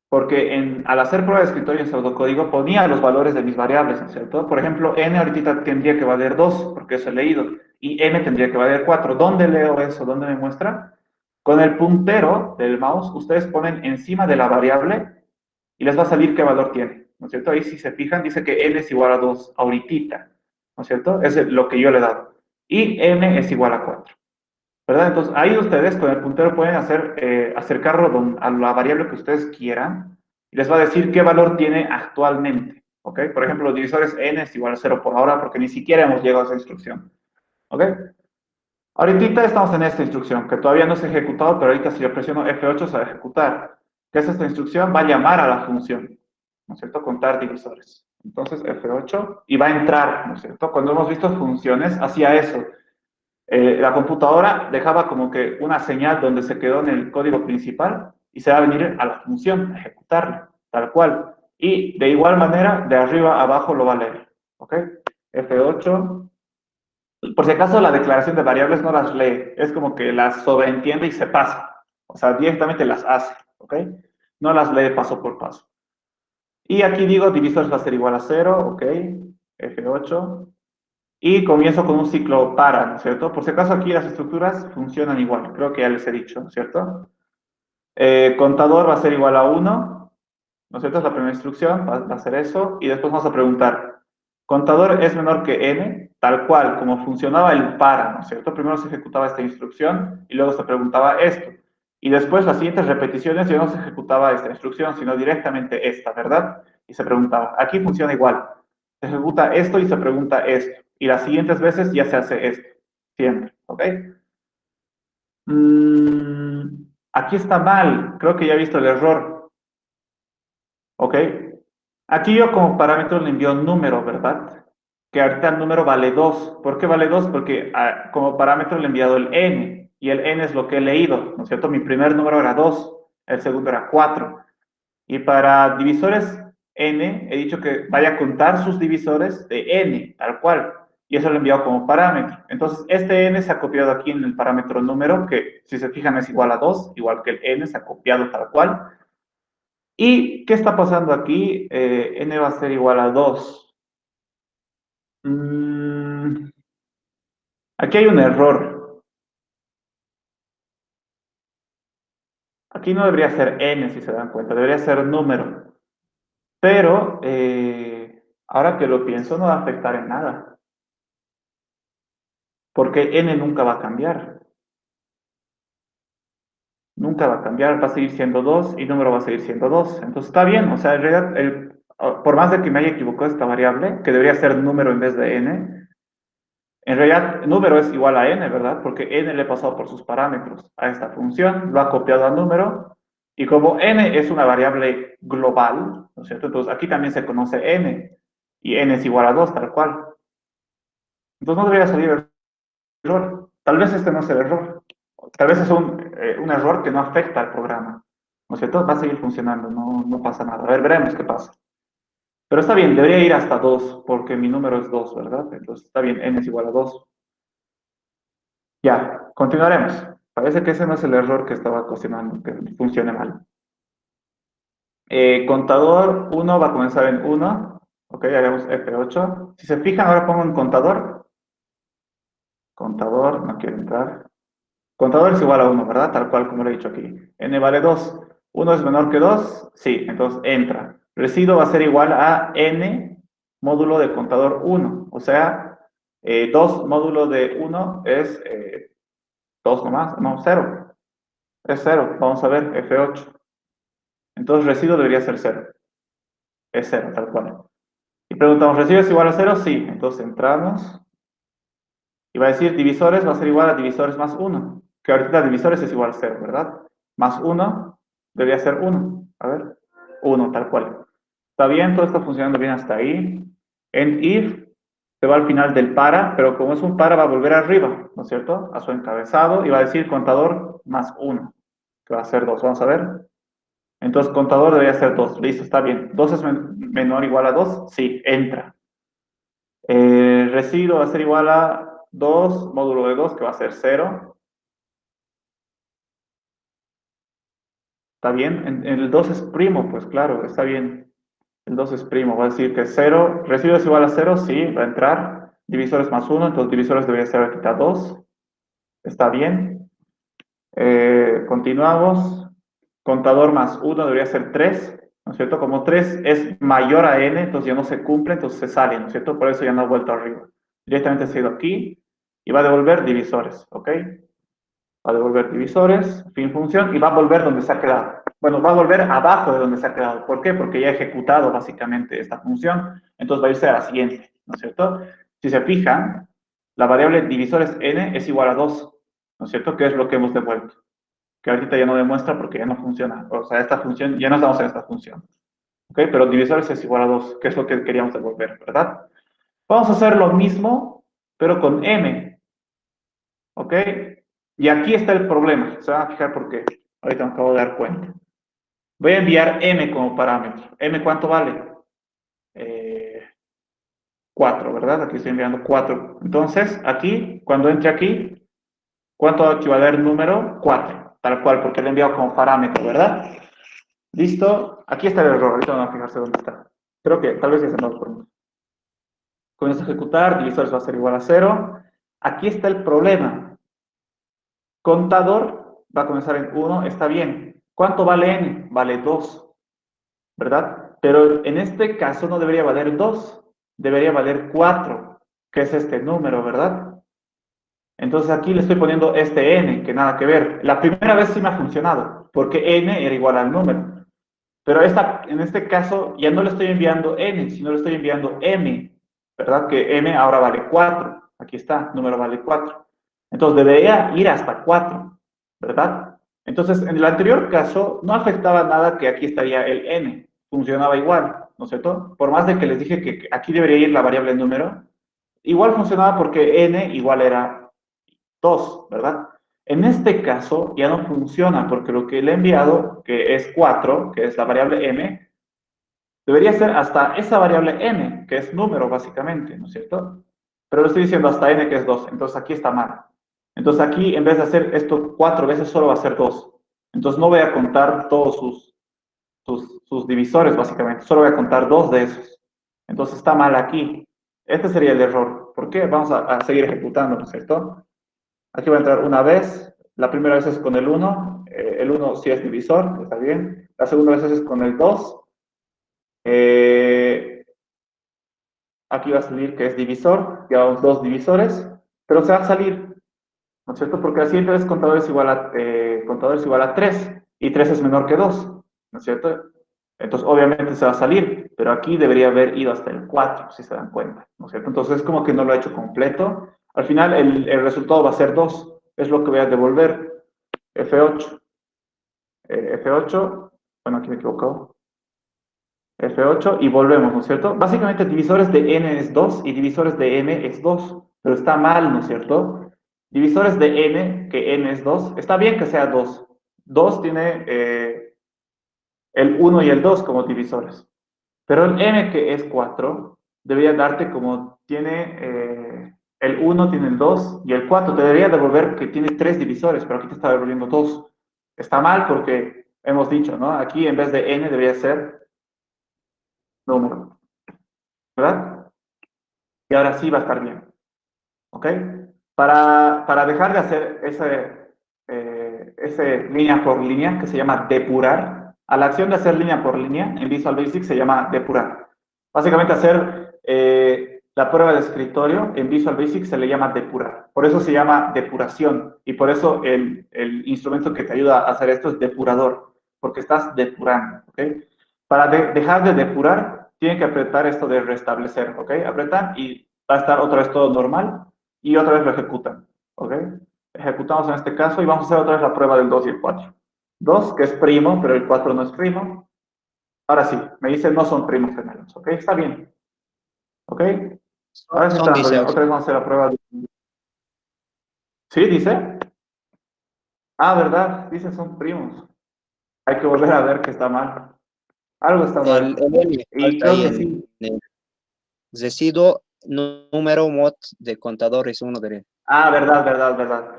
S1: Porque al hacer prueba de escritorio en pseudocódigo ponía los valores de mis variables, ¿no es cierto? Por ejemplo, n ahorita tendría que valer 2, porque eso he leído, y m tendría que valer 4. ¿Dónde leo eso? ¿Dónde me muestra? Con el puntero del mouse, ustedes ponen encima de la variable y les va a salir qué valor tiene, ¿no es cierto? Ahí si se fijan, dice que n es igual a 2, ahorita, ¿no es cierto? Es lo que yo le he dado. Y m es igual a 4. ¿Verdad? Entonces, ahí ustedes con el puntero pueden acercarlo a la variable que ustedes quieran y les va a decir qué valor tiene actualmente. ¿Ok? Por ejemplo, los divisores n es igual a 0 por ahora porque ni siquiera hemos llegado a esa instrucción. ¿Ok? Ahorita estamos en esta instrucción que todavía no se ha ejecutado, pero ahorita si yo presiono F8 se va a ejecutar. ¿Qué es esta instrucción? Va a llamar a la función, ¿no es cierto? Contar divisores. Entonces F8 y va a entrar, ¿no es cierto? Cuando hemos visto funciones, hacía eso. La computadora dejaba como que una señal donde se quedó en el código principal y se va a venir a la función, a ejecutarla, tal cual. Y de igual manera, de arriba a abajo lo va a leer. ¿Ok? F8. Por si acaso, la declaración de variables no las lee, es como que las sobreentiende y se pasa. O sea, directamente las hace. ¿Ok? No las lee paso por paso. Y aquí digo, divisores va a ser igual a 0. ¿Ok? F8. Y comienzo con un ciclo para, ¿no es cierto? Por si acaso aquí las estructuras funcionan igual, creo que ya les he dicho, ¿no es cierto? Contador va a ser igual a 1, ¿no es cierto? Es la primera instrucción, va a ser eso, y después vamos a preguntar, ¿contador es menor que n? Tal cual, como funcionaba el para, ¿no es cierto? Primero se ejecutaba esta instrucción y luego se preguntaba esto. Y después las siguientes repeticiones ya no se ejecutaba esta instrucción, sino directamente esta, ¿verdad? Y se preguntaba, aquí funciona igual. Se ejecuta esto y se pregunta esto. Y las siguientes veces ya se hace esto. Siempre, ¿ok? Aquí está mal. Creo que ya he visto el error. ¿Ok? Aquí yo como parámetro le envío un número, ¿verdad? Que ahorita el número vale 2. ¿Por qué vale 2? Porque como parámetro le he enviado el n. Y el n es lo que he leído, ¿no es cierto? Mi primer número era 2. El segundo era 4. Y para divisores n, he dicho que vaya a contar sus divisores de n, tal cual. Y eso lo he enviado como parámetro. Entonces, este n se ha copiado aquí en el parámetro número, que si se fijan es igual a 2, igual que el n se ha copiado tal cual. ¿Y qué está pasando aquí? N va a ser igual a 2. Aquí hay un error. Aquí no debería ser n, si se dan cuenta, debería ser número. Pero, ahora que lo pienso, no va a afectar en nada. Porque n nunca va a cambiar. Nunca va a cambiar, va a seguir siendo 2 y número va a seguir siendo 2. Entonces está bien, o sea, en realidad, por más de que me haya equivocado esta variable, que debería ser número en vez de n, en realidad número es igual a n, ¿verdad? Porque n le he pasado por sus parámetros a esta función, lo ha copiado a número, y como n es una variable global, ¿no es cierto? Entonces aquí también se conoce n, y n es igual a 2, tal cual. Entonces no debería salir el error. Tal vez este no es el error. Tal vez es un error que no afecta al programa. ¿No es cierto? Va a seguir funcionando, no pasa nada. A ver, veremos qué pasa. Pero está bien, debería ir hasta 2, porque mi número es 2, ¿verdad? Entonces está bien, n es igual a 2. Ya, continuaremos. Parece que ese no es el error que estaba ocasionando, que funcione mal. Contador 1 va a comenzar en 1. Ok, haremos F8. Si se fijan, ahora pongo un contador. Contador, no quiere entrar. Contador es igual a 1, ¿verdad? Tal cual como lo he dicho aquí. N vale 2. 1 es menor que 2, sí, entonces entra. Residuo va a ser igual a N módulo de contador 1. O sea, 2 módulo de 1 es 2 nomás, no, 0. Es 0. Vamos a ver, F8. Entonces residuo debería ser 0. Es 0, tal cual. Y preguntamos, ¿residuo es igual a 0? Sí. Entonces entramos. Y va a decir divisores va a ser igual a divisores más 1. Que ahorita divisores es igual a 0, ¿verdad? Más 1 debería ser 1. A ver, 1, tal cual. Está bien, todo está funcionando bien hasta ahí. En if se va al final del para, pero como es un para va a volver arriba, ¿no es cierto? A su encabezado y va a decir contador más 1, que va a ser 2. Vamos a ver. Entonces contador debería ser 2. Listo, está bien. 2 es menor o igual a 2. Sí, entra. Residuo va a ser igual a 2 módulo de 2, que va a ser 0. ¿Está bien? El 2 es primo, pues claro, está bien. El 2 es primo, va a decir que 0. Residuo es igual a 0, sí, va a entrar. Divisores más 1, entonces divisores debería ser ahorita 2. Está bien. Continuamos. Contador más 1 debería ser 3, ¿no es cierto? Como 3 es mayor a n, entonces ya no se cumple, entonces se sale, ¿no es cierto? Por eso ya no ha vuelto arriba. Directamente se ha ido aquí y va a devolver divisores, ¿ok? Va a devolver divisores, fin función, y va a volver donde se ha quedado. Bueno, va a volver abajo de donde se ha quedado. ¿Por qué? Porque ya ha ejecutado básicamente esta función, entonces va a irse a la siguiente, ¿no es cierto? Si se fijan, la variable divisores n es igual a 2, ¿no es cierto? Que es lo que hemos devuelto. Que ahorita ya no demuestra porque ya no funciona. O sea, esta función, ya no estamos en esta función. ¿Ok? Pero divisores es igual a 2, que es lo que queríamos devolver, ¿verdad? Vamos a hacer lo mismo, pero con m. ¿Ok? Y aquí está el problema. Se van a fijar por qué. Ahorita me acabo de dar cuenta. Voy a enviar m como parámetro. ¿M cuánto vale? 4, ¿verdad? Aquí estoy enviando 4. Entonces, aquí, cuando entre aquí, ¿cuánto va a equivaler número? 4. Tal cual, porque lo he enviado como parámetro, ¿verdad? Listo. Aquí está el error. Ahorita van a fijarse dónde está. Creo que tal vez ya se nos por. Comienzo a ejecutar. Divisores va a ser igual a 0. Aquí está el problema. Contador va a comenzar en 1. Está bien. ¿Cuánto vale n? Vale 2. ¿Verdad? Pero en este caso no debería valer 2. Debería valer 4. Que es este número, ¿verdad? Entonces aquí le estoy poniendo este n, que nada que ver. La primera vez sí me ha funcionado, porque n era igual al número. Pero en este caso ya no le estoy enviando n, sino le estoy enviando m, ¿verdad? Que m ahora vale 4. Aquí está, número vale 4. Entonces debería ir hasta 4, ¿verdad? Entonces en el anterior caso no afectaba nada que aquí estaría el n, funcionaba igual, ¿no es cierto? Por más de que les dije que aquí debería ir la variable número, igual funcionaba porque n igual era 2, ¿verdad? En este caso ya no funciona porque lo que le he enviado, que es 4, que es la variable m, debería ser hasta esa variable m, que es número básicamente, ¿no es cierto? Pero le estoy diciendo hasta n, que es 2, entonces aquí está mal. Entonces aquí, en vez de hacer esto 4 veces, solo va a ser 2. Entonces no voy a contar todos sus divisores, básicamente. Solo voy a contar 2 de esos. Entonces está mal aquí. Este sería el error. ¿Por qué? Vamos a seguir ejecutando, ¿no es cierto? Aquí va a entrar una vez. La primera vez es con el 1. El 1 sí es divisor, está bien. La segunda vez es con el 2. Aquí va a salir que es divisor. Llevamos 2 divisores. Pero se va a salir, ¿no es cierto? Porque la siguiente vez contador es igual a 3. Y 3 es menor que 2, ¿no es cierto? Entonces, obviamente se va a salir. Pero aquí debería haber ido hasta el 4, si se dan cuenta, ¿no es cierto? Entonces, es como que no lo ha hecho completo. Al final, el resultado va a ser 2. Es lo que voy a devolver. F8. F8. Bueno, aquí me he equivocado. F8 y volvemos, ¿no es cierto? Básicamente divisores de n es 2 y divisores de m es 2, pero está mal, ¿no es cierto? Divisores de n, que n es 2, está bien que sea 2. 2 tiene el 1 y el 2 como divisores, pero el m, que es 4, debería darte como tiene el 1, tiene el 2 y el 4, te debería devolver que tiene 3 divisores, pero aquí te está devolviendo 2. Está mal porque hemos dicho, ¿no? Aquí en vez de n debería ser número. ¿verdad? Y ahora sí va a estar bien, ¿ok? Para dejar de hacer ese línea por línea que se llama depurar, a la acción de hacer línea por línea en Visual Basic se llama depurar. Básicamente hacer la prueba de escritorio en Visual Basic se le llama depurar. Por eso se llama depuración y por eso el instrumento que te ayuda a hacer esto es depurador, porque estás depurando, ¿ok? Para dejar de depurar, tienen que apretar esto de restablecer, ¿ok? Apretan y va a estar otra vez todo normal y otra vez lo ejecutan, ¿ok? Ejecutamos en este caso y vamos a hacer otra vez la prueba del 2 y el 4. 2, que es primo, pero el 4 no es primo. Ahora sí, me dice no son primos gemelos, ¿ok? Está bien, ¿ok? Ahora sí está
S2: Son,
S1: dando
S2: dice
S1: bien. Otra
S2: auxilio.
S1: vez vamos a hacer la prueba. ¿Sí, dice? Ah, ¿verdad? Dice son primos. Hay que volver a ver que está mal. Algo está mal.
S2: El N
S1: Y
S2: falta
S1: creo
S2: ahí
S1: que sí.
S2: en residuo, número mod de contador es uno de...
S1: Ah, verdad, verdad, verdad.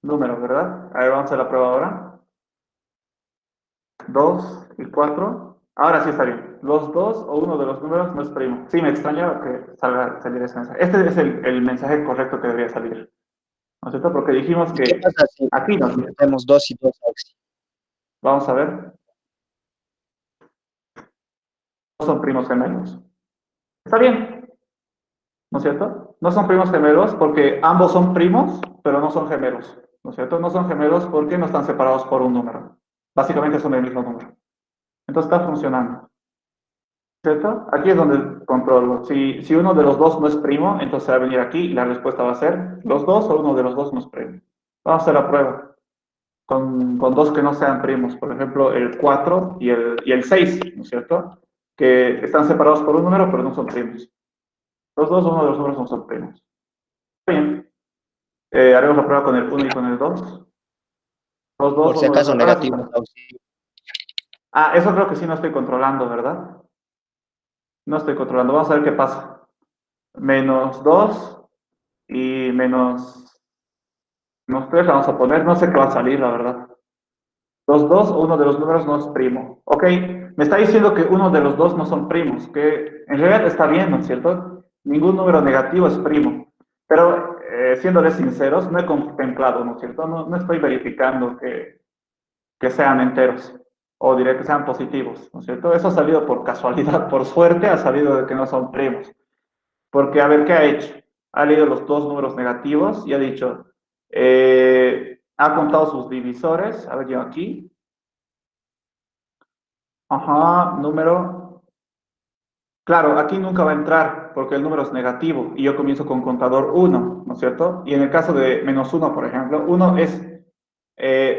S1: Número, ¿verdad? A ver, vamos a hacer la prueba ahora. 2 y 4. Ahora sí está bien. Los dos o uno de los números no es primo. Sí, me extraña que saliera ese mensaje. Este es el mensaje correcto que debería salir. ¿No es cierto? Porque dijimos
S2: ¿Y qué
S1: que
S2: pasa si
S1: aquí no.
S2: hacemos 2 y 2 auxilio?
S1: Vamos a ver. No son primos gemelos. Está bien, ¿no es cierto? No son primos gemelos porque ambos son primos, pero no son gemelos. ¿No es cierto? No son gemelos porque no están separados por un número. Básicamente son el mismo número. Entonces está funcionando. ¿Cierto? Aquí es donde controlo. Si uno de los dos no es primo, entonces va a venir aquí y la respuesta va a ser los dos o uno de los dos no es primo. Vamos a hacer la prueba con dos que no sean primos. Por ejemplo, el 4 y el 6, ¿no es cierto? Que están separados por un número, pero no son primos. Los dos, uno de los números no son primos. Bien. Haremos la prueba con el uno y con el 2. Los dos,
S2: Por si
S1: uno de los
S2: acaso
S1: dos. Ahora sí
S2: negativo
S1: está.
S2: auxilio.
S1: Ah, eso creo que sí no estoy controlando, ¿verdad? No estoy controlando. Vamos a ver qué pasa. -2 y -3 vamos a poner. No sé qué va a salir, la verdad. Los dos o uno de los números no es primo. Ok, me está diciendo que uno de los dos no son primos, que en realidad está bien, ¿no es cierto? Ningún número negativo es primo. Pero, siéndoles sinceros, no he contemplado, ¿no es cierto? No estoy verificando que sean enteros o diré que sean positivos, ¿no es cierto? Eso ha salido por casualidad, por suerte ha salido de que no son primos. Porque, a ver, ¿qué ha hecho? Ha leído los dos números negativos y ha dicho, ha contado sus divisores, a ver, yo aquí, ajá, número, claro, aquí nunca va a entrar porque el número es negativo y yo comienzo con contador uno, ¿no es cierto? Y en el caso de -1, por ejemplo, uno es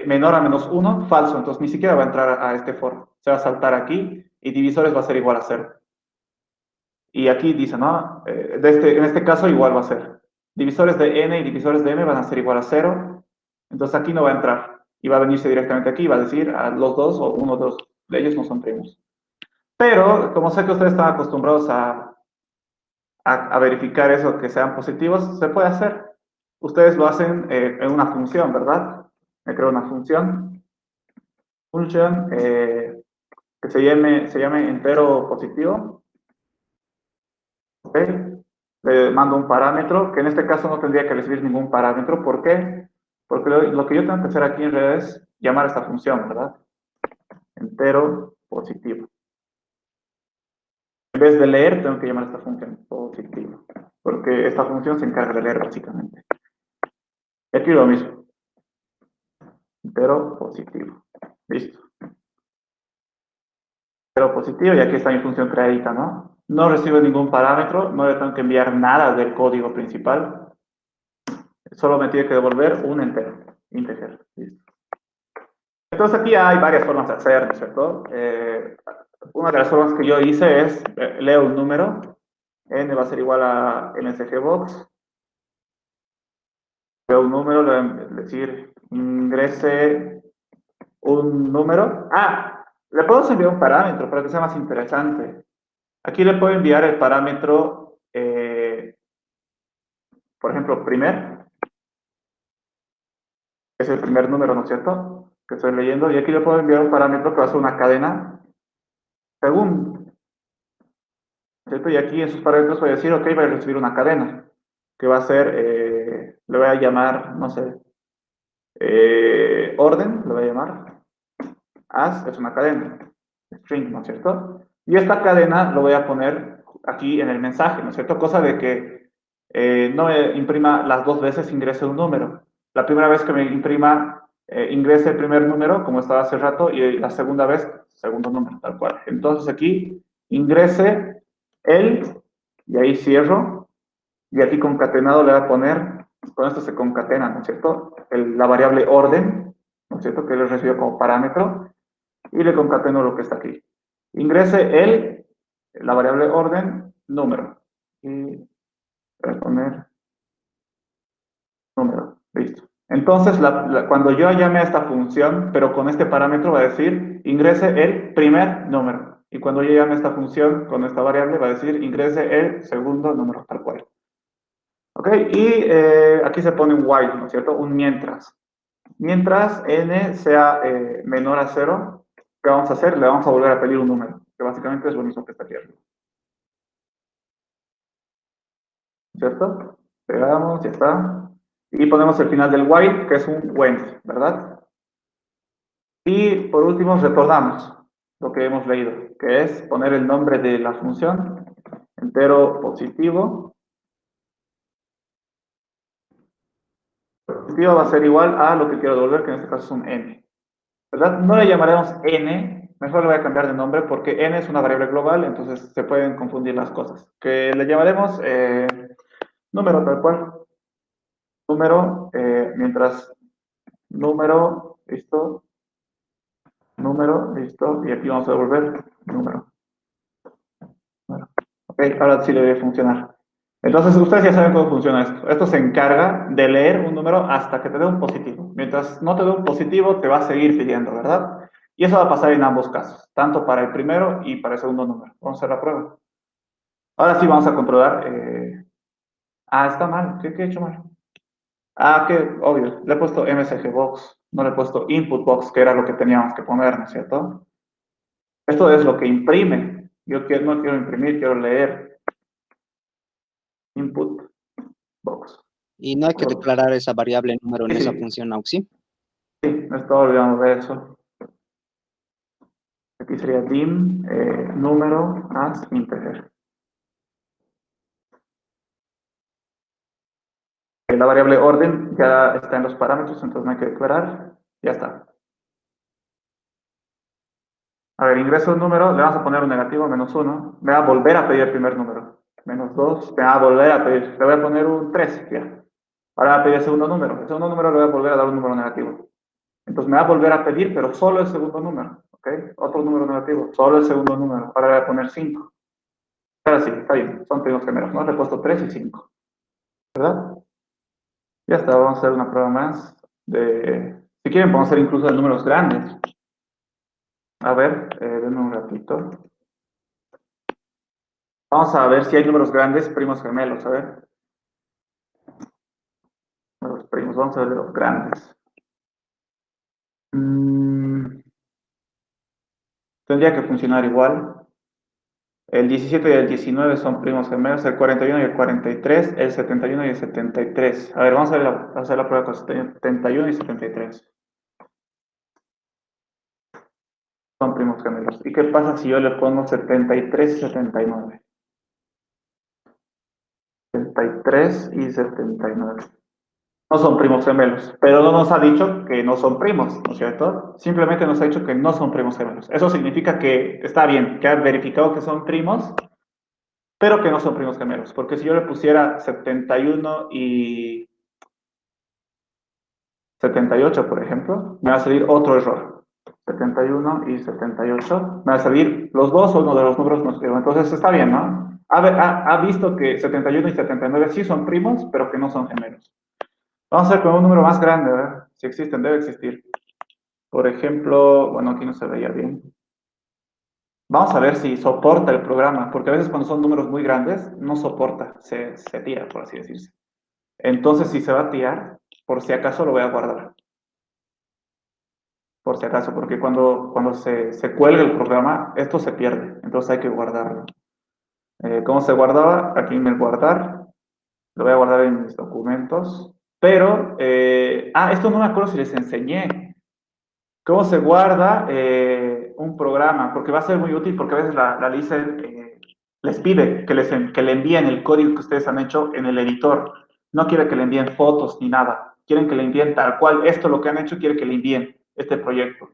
S1: menor a -1, falso, entonces ni siquiera va a entrar a este foro. Se va a saltar aquí y divisores va a ser igual a 0. Y aquí dice, ¿no? En este caso igual va a ser. Divisores de n y divisores de m van a ser igual a 0. Entonces aquí no va a entrar. Y va a venirse directamente aquí y va a decir a los dos o uno de ellos no son primos. Pero como sé que ustedes están acostumbrados a verificar eso, que sean positivos, se puede hacer. Ustedes lo hacen en una función, ¿verdad? Me creo una función que se llame entero positivo. ¿Ok? Le mando un parámetro, que en este caso no tendría que recibir ningún parámetro. ¿Por qué? Porque lo que yo tengo que hacer aquí en realidad es llamar a esta función, ¿verdad? Entero positivo. En vez de leer, tengo que llamar a esta función positivo. Porque esta función se encarga de leer básicamente. Y aquí lo mismo. Entero positivo. Listo. Entero positivo y aquí está mi función creadita, ¿no? No recibe ningún parámetro, no le tengo que enviar nada del código principal. Solo me tiene que devolver un entero, integer. Listo. Entonces aquí hay varias formas de hacer, ¿no es cierto? Una de las formas que yo hice es, leo un número, n va a ser igual a msgbox, leo un número, le voy a decir, ingrese un número. Ah, le puedo enviar un parámetro para que sea más interesante. Aquí le puedo enviar el parámetro, por ejemplo, primer, que es el primer número, ¿no es cierto? Que estoy leyendo, y aquí le puedo enviar un parámetro que va a ser una cadena segundo. ¿cierto? Y aquí en sus parámetros voy a decir, ok, voy a recibir una cadena, que va a ser, le voy a llamar, no sé, orden, le voy a llamar, as es una cadena, string, ¿no es cierto? Y esta cadena lo voy a poner aquí en el mensaje, ¿no es cierto? Cosa de que no me imprima las dos veces ingrese un número. La primera vez que me imprima, ingrese el primer número, como estaba hace rato, y la segunda vez, segundo número, tal cual. Entonces aquí, ingrese el, y ahí cierro, y aquí concatenado le voy a poner, con esto se concatena, ¿no es cierto? La variable orden, ¿no es cierto? Que le recibo como parámetro, y le concateno lo que está aquí. Ingrese la variable orden, número. Y voy a poner número, listo. Entonces, cuando yo llame a esta función, pero con este parámetro va a decir, ingrese el primer número. Y cuando yo llame a esta función con esta variable, va a decir, ingrese el segundo número, tal cual. ¿Ok? Y aquí se pone un while, ¿no es cierto? Un mientras. Mientras n sea menor a 0, ¿qué vamos a hacer? Le vamos a volver a pedir un número, que básicamente es lo mismo que está aquí arriba. ¿Cierto? Pegamos, ya está. Y ponemos el final del while, que es un when, ¿verdad? Y por último retornamos lo que hemos leído, que es poner el nombre de la función, entero positivo. Positivo va a ser igual a lo que quiero devolver, que en este caso es un n. ¿Verdad? No le llamaremos n, mejor le voy a cambiar de nombre porque n es una variable global, entonces se pueden confundir las cosas. Que le llamaremos número tal cual. Número, mientras número, listo, número, listo, y aquí vamos a devolver número. Bueno, ok, ahora sí le debe funcionar. Entonces, ustedes ya saben cómo funciona esto. Esto se encarga de leer un número hasta que te dé un positivo. Mientras no te dé un positivo, te va a seguir pidiendo, ¿verdad? Y eso va a pasar en ambos casos, tanto para el primero y para el segundo número. Vamos a hacer la prueba. Ahora sí vamos a comprobar. Está mal. ¿Qué he hecho mal? Que obvio. Le he puesto MSG Box, no le he puesto Input Box, que era lo que teníamos que poner, ¿no es cierto? Esto es lo que imprime. Yo no quiero imprimir, quiero leer. Input Box.
S2: Y no hay que declarar esa variable número en esa
S1: Sí,
S2: función auxi.
S1: sí, me estaba olvidando de eso. Aquí sería dim número as integer. La variable orden ya está en los parámetros, entonces no hay que declarar. Ya está. A ver, ingreso un número, le vamos a poner un negativo, -1. Me va a volver a pedir el primer número. -2, me va a volver a pedir. Le voy a poner un 3, ya. Ahora va a pedir el segundo número. El segundo número le voy a volver a dar un número negativo. Entonces me va a volver a pedir, pero solo el segundo número. ¿Ok? Otro número negativo, solo el segundo número. Ahora le voy a poner 5. Ahora sí, está bien. Son primos gemelos, ¿no? Le he puesto 3 y 5. ¿Verdad? Ya está, vamos a hacer una prueba más. Si quieren, podemos hacer incluso de números grandes. A ver, denme un ratito. Vamos a ver si hay números grandes, primos gemelos, a ver. Los primos, vamos a ver de los grandes. Tendría que funcionar igual. El 17 y el 19 son primos gemelos, el 41 y el 43, el 71 y el 73. A ver, vamos a hacer la prueba con 71 y 73. Son primos gemelos. ¿Y qué pasa si yo le pongo 73 y 79? 73 y 79. No son primos gemelos, pero no nos ha dicho que no son primos, ¿no es cierto? Simplemente nos ha dicho que no son primos gemelos. Eso significa que está bien, que ha verificado que son primos, pero que no son primos gemelos. Porque si yo le pusiera 71 y 78, por ejemplo, me va a salir otro error. 71 y 78, me va a salir los dos o uno de los números no escribo. Entonces está bien, ¿no? Ha visto que 71 y 79 sí son primos, pero que no son gemelos. Vamos a ver con un número más grande, ¿verdad? Si existen, debe existir. Por ejemplo, bueno, aquí no se veía bien. Vamos a ver si soporta el programa, porque a veces cuando son números muy grandes, no soporta, se tira, por así decirse. Entonces, si se va a tirar, por si acaso lo voy a guardar. Por si acaso, porque cuando se cuelga el programa, esto se pierde, entonces hay que guardarlo. ¿Cómo se guardaba? Aquí en el guardar. Lo voy a guardar en mis documentos. Pero, esto no me acuerdo si les enseñé. ¿Cómo se guarda un programa? Porque va a ser muy útil porque a veces la LISA les pide que le envíen el código que ustedes han hecho en el editor. No quiere que le envíen fotos ni nada. Quieren que le envíen tal cual. Esto lo que han hecho quiere que le envíen este proyecto.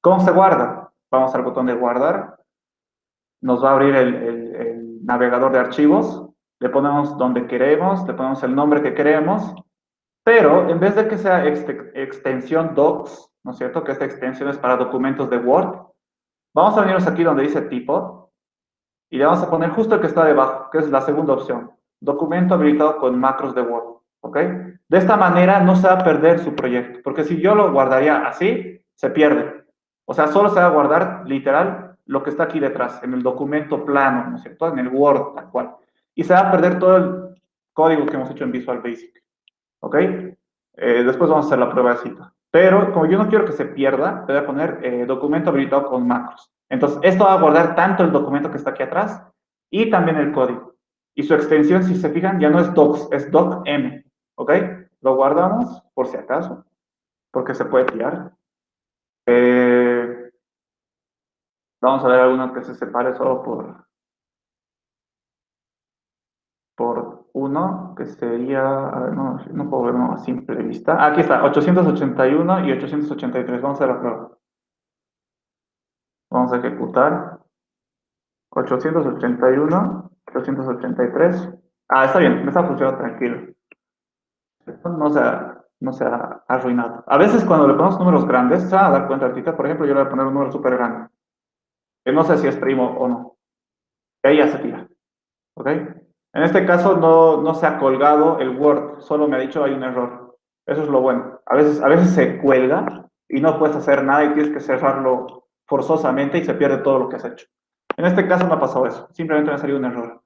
S1: ¿Cómo se guarda? Vamos al botón de guardar. Nos va a abrir el navegador de archivos. Le ponemos donde queremos, le ponemos el nombre que queremos. Pero en vez de que sea extensión docs, ¿no es cierto? Que esta extensión es para documentos de Word, vamos a venirnos aquí donde dice tipo y le vamos a poner justo el que está debajo, que es la segunda opción, documento habilitado con macros de Word, ¿ok? De esta manera no se va a perder su proyecto, porque si yo lo guardaría así, se pierde. O sea, solo se va a guardar literal lo que está aquí detrás, en el documento plano, ¿no es cierto? En el Word, tal cual. Y se va a perder todo el código que hemos hecho en Visual Basic. ¿Ok? Después vamos a hacer la prueba de cita. Pero como yo no quiero que se pierda, te voy a poner documento habilitado con macros. Entonces, esto va a guardar tanto el documento que está aquí atrás y también el código. Y su extensión, si se fijan, ya no es docs, es docm. ¿Ok? Lo guardamos por si acaso, porque se puede tirar. Eh, Vamos a ver alguno que se separe solo por uno, que sería, a ver, no, no puedo verlo a simple vista. Aquí está, 881 y 883. Vamos a ver la prueba. Vamos a ejecutar. 881, 883. Está bien, me está funcionando tranquilo. No se ha arruinado. A veces cuando le ponemos números grandes, se van a dar cuenta ahorita. Por ejemplo, yo le voy a poner un número súper grande, que no sé si es primo o no. Y ahí ya se tira. ¿Ok? En este caso no se ha colgado el Word, solo me ha dicho hay un error. Eso es lo bueno. A veces se cuelga y no puedes hacer nada y tienes que cerrarlo forzosamente y se pierde todo lo que has hecho. En este caso no ha pasado eso, simplemente me ha salido un error.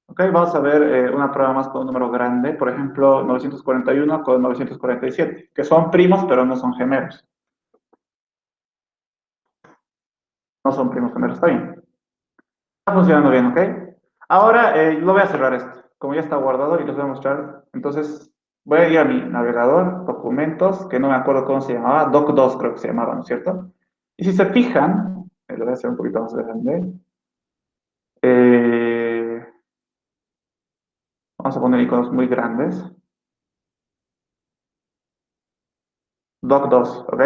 S1: Ok, vamos a ver una prueba más con un número grande, por ejemplo 941 con 947, que son primos pero no son gemelos. No son primos gemelos, está bien. Está funcionando bien, ¿ok? Ahora lo voy a cerrar esto, como ya está guardado y les voy a mostrar. Entonces, voy a ir a mi navegador, documentos, que no me acuerdo cómo se llamaba, doc2 creo que se llamaba, ¿no es cierto? Y si se fijan, lo voy a hacer un poquito más grande. eh, Vamos a poner iconos muy grandes. Doc2, ¿ok?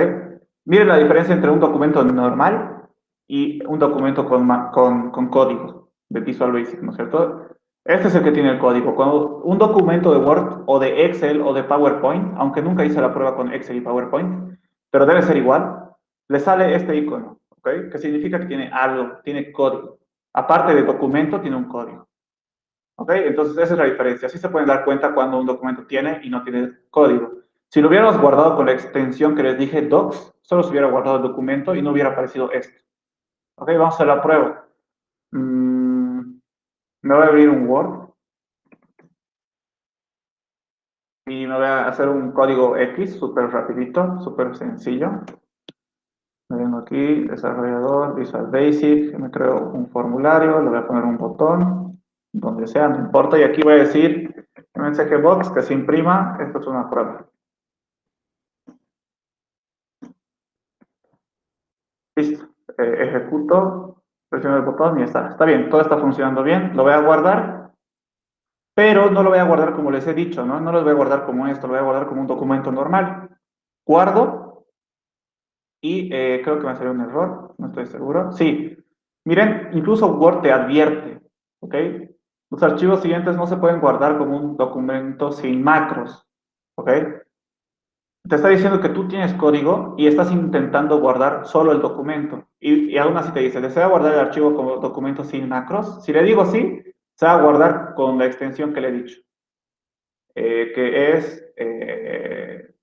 S1: Miren la diferencia entre un documento normal y un documento con código de Visual Basic, ¿no es cierto? Este es el que tiene el código. Cuando un documento de Word o de Excel o de PowerPoint, aunque nunca hice la prueba con Excel y PowerPoint, pero debe ser igual, le sale este icono, ¿ok? Que significa que tiene algo, tiene código. Aparte de documento, tiene un código. ¿Ok? Entonces, esa es la diferencia. Así se pueden dar cuenta cuando un documento tiene y no tiene código. Si lo hubiéramos guardado con la extensión que les dije, docs, solo se hubiera guardado el documento y no hubiera aparecido esto. ¿Ok? Vamos a hacer la prueba. Me voy a abrir un Word y me voy a hacer un código X súper rapidito, súper sencillo. Me vengo aquí, desarrollador, Visual Basic, me creo un formulario, le voy a poner un botón, donde sea, no importa, y aquí voy a decir mensaje box que se imprima, esto es una prueba. Listo. Ejecuto, presiono el botón y está. Está bien, todo está funcionando bien. Lo voy a guardar, pero no lo voy a guardar como les he dicho, ¿no? No lo voy a guardar como esto, lo voy a guardar como un documento normal. Guardo y creo que me salió un error, no estoy seguro. Sí, miren, incluso Word te advierte, ¿ok? Los archivos siguientes no se pueden guardar como un documento sin macros, ¿ok? Te está diciendo que tú tienes código y estás intentando guardar solo el documento. Y aún así te dice, ¿desea guardar el archivo como documento sin macros? Si le digo sí, se va a guardar con la extensión que le he dicho. Que es,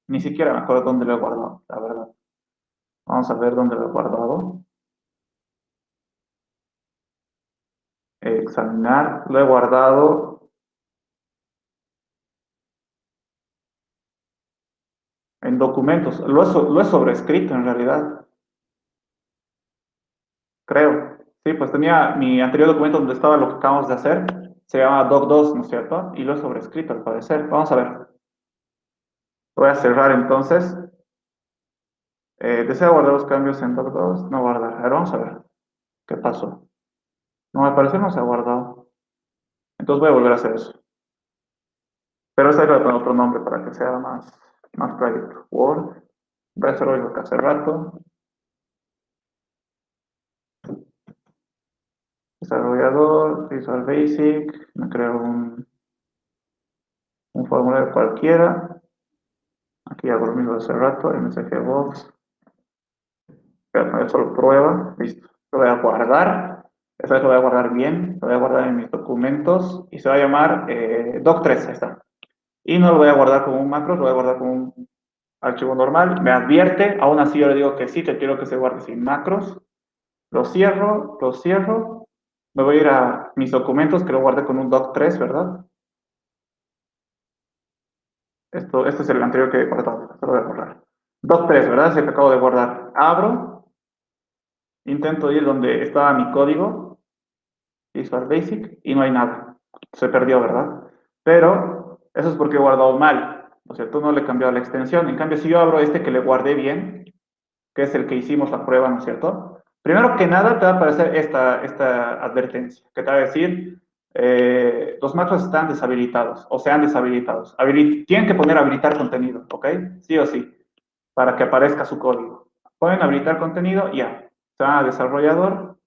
S1: ni siquiera me acuerdo dónde lo he guardado, la verdad. Vamos a ver dónde lo he guardado. Examinar, lo he guardado en documentos. Lo he sobrescrito en realidad, creo. Sí, pues tenía mi anterior documento donde estaba lo que acabamos de hacer, se llama doc2, ¿no es cierto? Y lo he sobrescrito al parecer. Vamos a ver. Voy a cerrar entonces. ¿Desea guardar los cambios en doc2? No guardar. A ver, vamos a ver. ¿Qué pasó? No, al parecer no se ha guardado. Entonces voy a volver a hacer eso. Pero esta vez le voy a poner otro nombre para que sea más private. Word. Voy a hacer lo que hace rato. Desarrollador, Visual Basic. Me creo un formulario cualquiera. Aquí hago lo mismo de hace rato. MSG Box. Voy a poner solo prueba. Listo. Lo voy a guardar. Esta vez lo voy a guardar bien. Lo voy a guardar en mis documentos. Y se va a llamar doc3. Ahí está. Y no lo voy a guardar como un macro, lo voy a guardar como un archivo normal. Me advierte, aún así yo le digo que sí, que quiero que se guarde sin macros. Lo cierro, lo cierro. Me voy a ir a mis documentos que lo guardé con un doc3, ¿verdad? Este es el anterior que he guardado, esto lo voy a borrar. Doc3, ¿verdad? Es el que acabo de guardar. Abro, intento ir donde estaba mi código, Visual Basic, y no hay nada. Se perdió, ¿verdad? Pero eso es porque he guardado mal, ¿no es cierto? No le he cambiado la extensión. En cambio, si yo abro este que le guardé bien, que es el que hicimos la prueba, ¿no es cierto? Primero que nada te va a aparecer esta advertencia, que te va a decir, los macros están deshabilitados, o sean deshabilitados. Tienen que poner habilitar contenido, ¿ok? Sí o sí, para que aparezca su código. Pueden habilitar contenido, ya. Se van a desarrollador,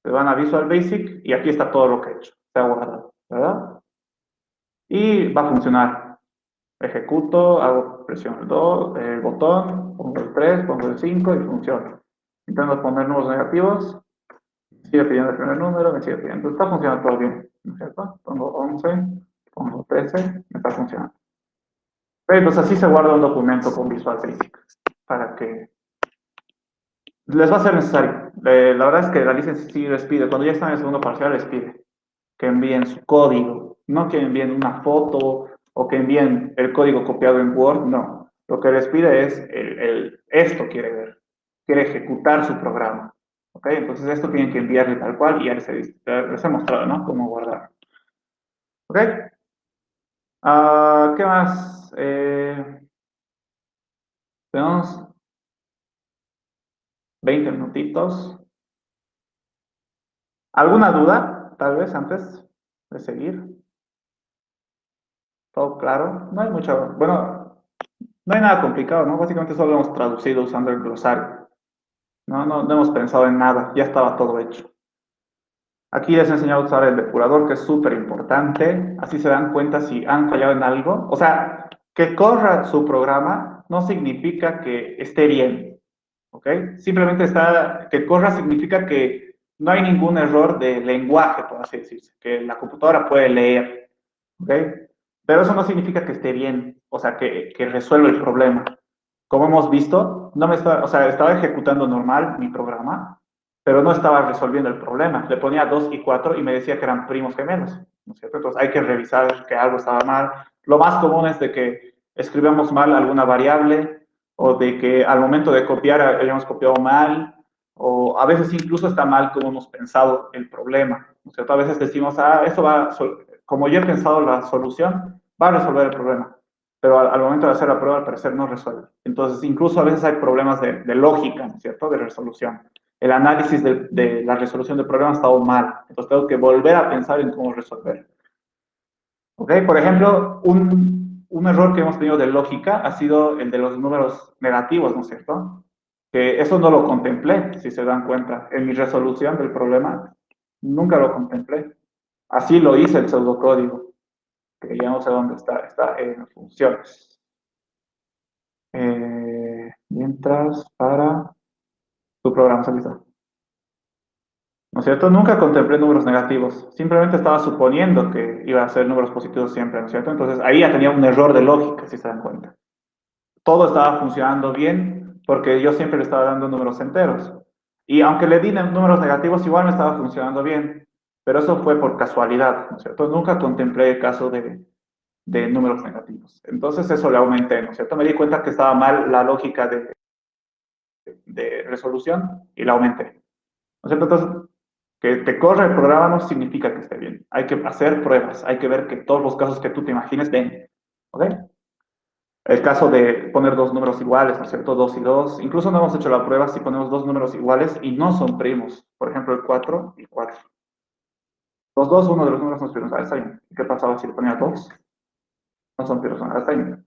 S1: se van a Visual Basic, y aquí está todo lo que he hecho. Se ha guardado, ¿verdad? Y va a funcionar. Ejecuto, presiono el botón, pongo el 3, pongo el 5 y funciona. Intento poner números negativos, sigue pidiendo el primer número, me sigue pidiendo. Está funcionando todo bien, ¿no es cierto? Pongo 11, pongo 13, me está funcionando. Entonces así se guarda un documento con Visual Basic, para que les va a ser necesario. La verdad es que la licencia sí les pide, cuando ya están en el segundo parcial les pide que envíen su código, no que envíen una foto o que envíen el código copiado en Word, no. Lo que les pide es esto quiere ver, quiere ejecutar su programa. ¿Ok? Entonces esto tienen que enviarle tal cual y ya les he mostrado, ¿no? Cómo guardar. ¿Ok? ¿Qué más? Tenemos 20 minutitos. ¿Alguna duda, tal vez, antes de seguir? ¿Todo claro? No hay mucha... Bueno, no hay nada complicado, ¿no? Básicamente solo hemos traducido usando el glosario. No hemos pensado en nada, ya estaba todo hecho. Aquí les he enseñado a usar el depurador, que es súper importante. Así se dan cuenta si han fallado en algo. O sea, que corra su programa no significa que esté bien, ¿ok? Simplemente que corra significa que no hay ningún error de lenguaje, por así decirse, que la computadora puede leer, ¿ok? Pero eso no significa que esté bien, o sea, que resuelva el problema. Como hemos visto, no me estaba, o sea, estaba ejecutando normal mi programa, pero no estaba resolviendo el problema. Le ponía 2 y 4 y me decía que eran primos gemelos, ¿no es cierto? Entonces hay que revisar que algo estaba mal. Lo más común es de que escribamos mal alguna variable o de que al momento de copiar hayamos copiado mal o a veces incluso está mal como hemos pensado el problema, ¿no es cierto? A veces decimos, esto va, como yo he pensado la solución, va a resolver el problema, pero al momento de hacer la prueba al parecer no resuelve. Entonces, incluso a veces hay problemas de lógica, ¿cierto? De resolución. El análisis de la resolución del problema ha estado mal, entonces tengo que volver a pensar en cómo resolver. ¿Ok? Por ejemplo, un error que hemos tenido de lógica ha sido el de los números negativos, ¿no es cierto? Que eso no lo contemplé, si se dan cuenta. En mi resolución del problema, nunca lo contemplé. Así lo hice el pseudocódigo, que ya no sé dónde está en funciones. Mientras para tu programa listo. ¿No es cierto? Nunca contemplé números negativos. Simplemente estaba suponiendo que iba a ser números positivos siempre, ¿no es cierto? Entonces ahí ya tenía un error de lógica, si se dan cuenta. Todo estaba funcionando bien porque yo siempre le estaba dando números enteros. Y aunque le di números negativos, igual me estaba funcionando bien. Pero eso fue por casualidad, ¿no es cierto? Nunca contemplé el caso de números negativos. Entonces eso le aumenté, ¿no es cierto? Me di cuenta que estaba mal la lógica de resolución y la aumenté. es cierto? Entonces, que te corre el programa no significa que esté bien. Hay que hacer pruebas, hay que ver que todos los casos que tú te imagines den. ¿Ok? El caso de poner dos números iguales, ¿no es cierto? 2 y 2. Incluso no hemos hecho la prueba si ponemos dos números iguales y no son primos. Por ejemplo, el 4 y 4. Los dos, uno de los números no es primos. Ah, está bien. ¿Qué pasaba si le ponía 2? No son primos. Ah, está bien.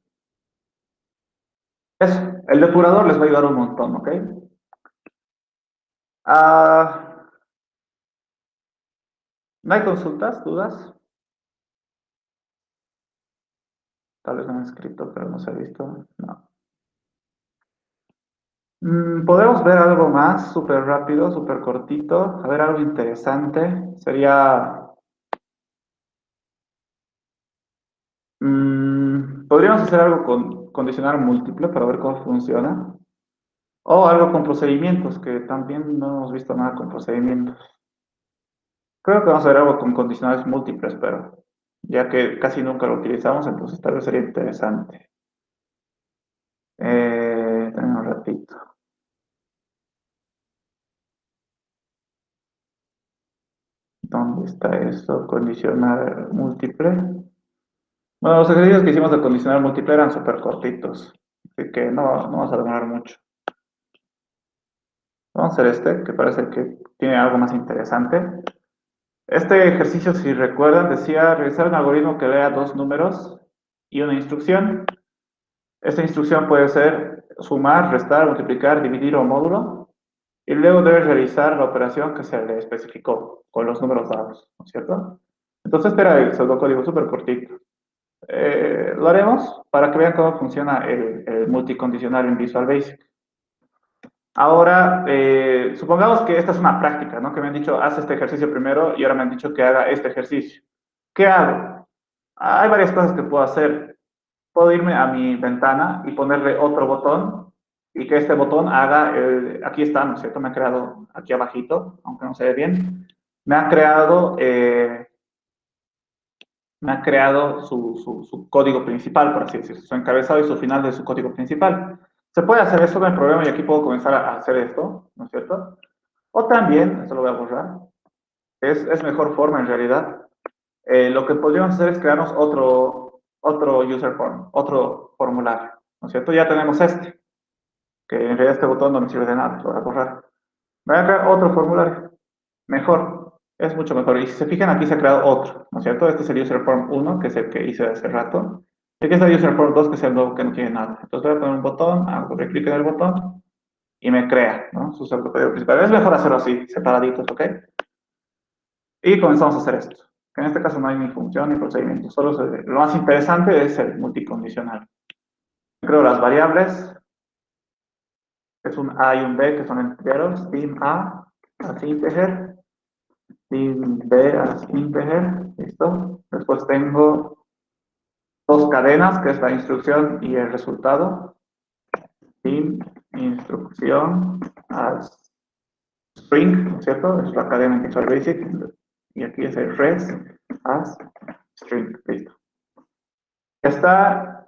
S1: Eso. El depurador les va a ayudar un montón, ¿ok? Ah, ¿no hay consultas, dudas? Tal vez me han escrito, pero no se ha visto. No. Podemos ver algo más, súper rápido, súper cortito. A ver, algo interesante. Sería... podríamos hacer algo con condicional múltiple para ver cómo funciona. O algo con procedimientos, que también no hemos visto nada con procedimientos. Creo que vamos a ver algo con condicionales múltiples, pero ya que casi nunca lo utilizamos, entonces tal vez sería interesante. También un ratito. ¿Dónde está eso? Condicional múltiple. Bueno, los ejercicios que hicimos de condicional múltiple eran súper cortitos, así que no vamos a demorar mucho. Vamos a hacer este, que parece que tiene algo más interesante. Este ejercicio, si recuerdan, decía realizar un algoritmo que lea dos números y una instrucción. Esta instrucción puede ser sumar, restar, multiplicar, dividir o módulo. Y luego debe realizar la operación que se le especificó con los números dados, ¿no es cierto? Entonces, este era el pseudocódigo súper cortito. Lo haremos para que vean cómo funciona el multicondicional en Visual Basic. Ahora, supongamos que esta es una práctica, ¿no? Que me han dicho, haz este ejercicio primero y ahora me han dicho que haga este ejercicio. ¿Qué hago? Hay varias cosas que puedo hacer. Puedo irme a mi ventana y ponerle otro botón y que este botón haga, aquí está, ¿no es cierto? Me ha creado aquí abajito, aunque no se ve bien, me ha creado, su código principal, por así decirlo, su encabezado y su final de su código principal. Se puede hacer eso, no hay problema, y aquí puedo comenzar a hacer esto, ¿no es cierto? O también, esto lo voy a borrar, es mejor forma en realidad. Lo que podríamos hacer es crearnos otro user form, otro formulario, ¿no es cierto? Ya tenemos este, que en realidad este botón no me sirve de nada, lo voy a borrar. Voy a crear otro formulario, mejor, es mucho mejor. Y si se fijan, aquí se ha creado otro, ¿no es cierto? Este es el user form 1, que es el que hice hace rato. Y aquí está el user form 2, que es el nuevo que no tiene nada. Entonces voy a poner un botón, hago doble clic en el botón y me crea, ¿no? Su pseudo principal. Es mejor hacerlo así, separaditos, ¿ok? Y comenzamos a hacer esto. En este caso no hay ni función ni procedimiento, solo lo más interesante es el multicondicional. Creo las variables, es un A y un B que son enteros, dim A as integer, dim B as integer, listo. Después tengo dos cadenas, que es la instrucción y el resultado, dim instrucción as string, ¿no es cierto? Es la cadena en Visual Basic, y aquí es el res as string, listo. Ya está,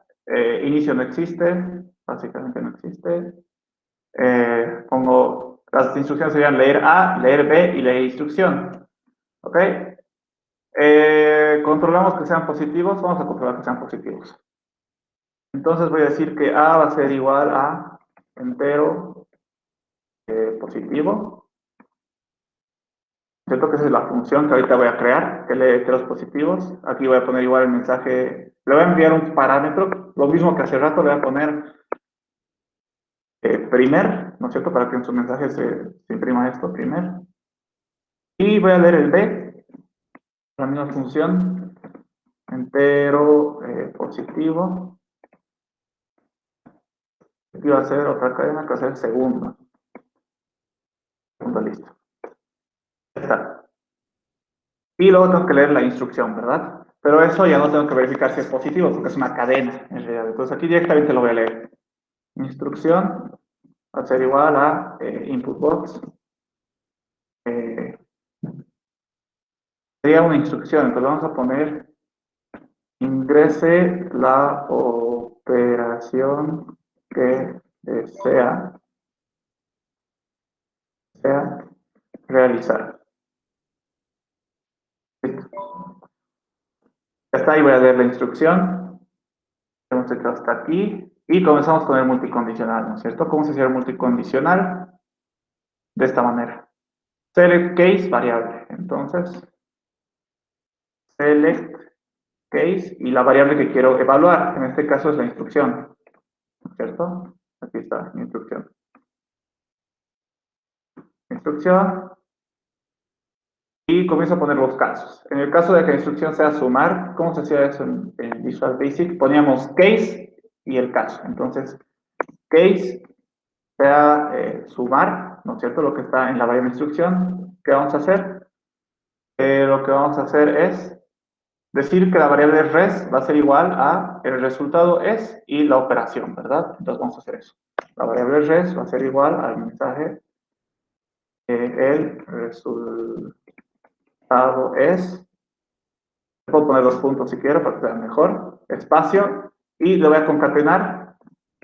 S1: inicio no existe, básicamente no existe. Pongo, las instrucciones serían leer A, leer B y leer instrucción. ¿Ok? Controlamos que sean positivos, vamos a controlar que sean positivos. Entonces voy a decir que A va a ser igual a entero positivo. ¿Cierto? Que esa es la función que ahorita voy a crear, que lee enteros positivos. Aquí voy a poner igual el mensaje, le voy a enviar un parámetro, lo mismo que hace rato, le voy a poner primer, ¿no es cierto? Para que en su mensaje se imprima esto, primer. Y voy a leer el B, la misma función, entero positivo. Aquí va a ser otra cadena que va a ser segundo. Segundo, listo. Ya está. Y luego tengo que leer la instrucción, ¿verdad? Pero eso ya no tengo que verificar si es positivo, porque es una cadena, en realidad. Entonces aquí directamente lo voy a leer. Instrucción va a ser igual a input box. Sería una instrucción, entonces vamos a poner ingrese la operación que desea realizar. Listo. Ya está, y voy a leer la instrucción. Hemos hecho hasta aquí. Y comenzamos con el multicondicional, ¿no es cierto? ¿Cómo se hace el multicondicional? De esta manera. Select case variable. Entonces, select case y la variable que quiero evaluar. En este caso es la instrucción, ¿no es cierto? Aquí está mi instrucción. Instrucción. Y comienzo a poner los casos. En el caso de que la instrucción sea sumar, ¿cómo se hacía eso en Visual Basic? Poníamos case y el caso. Entonces, case sea sumar, ¿no es cierto? Lo que está en la variable instrucción. ¿Qué vamos a hacer? Lo que vamos a hacer es decir que la variable res va a ser igual a el resultado es y la operación, ¿verdad? Entonces vamos a hacer eso. La variable res va a ser igual al mensaje el resultado es. Puedo poner dos puntos si quiero para que vean mejor. Espacio. Y le voy a concatenar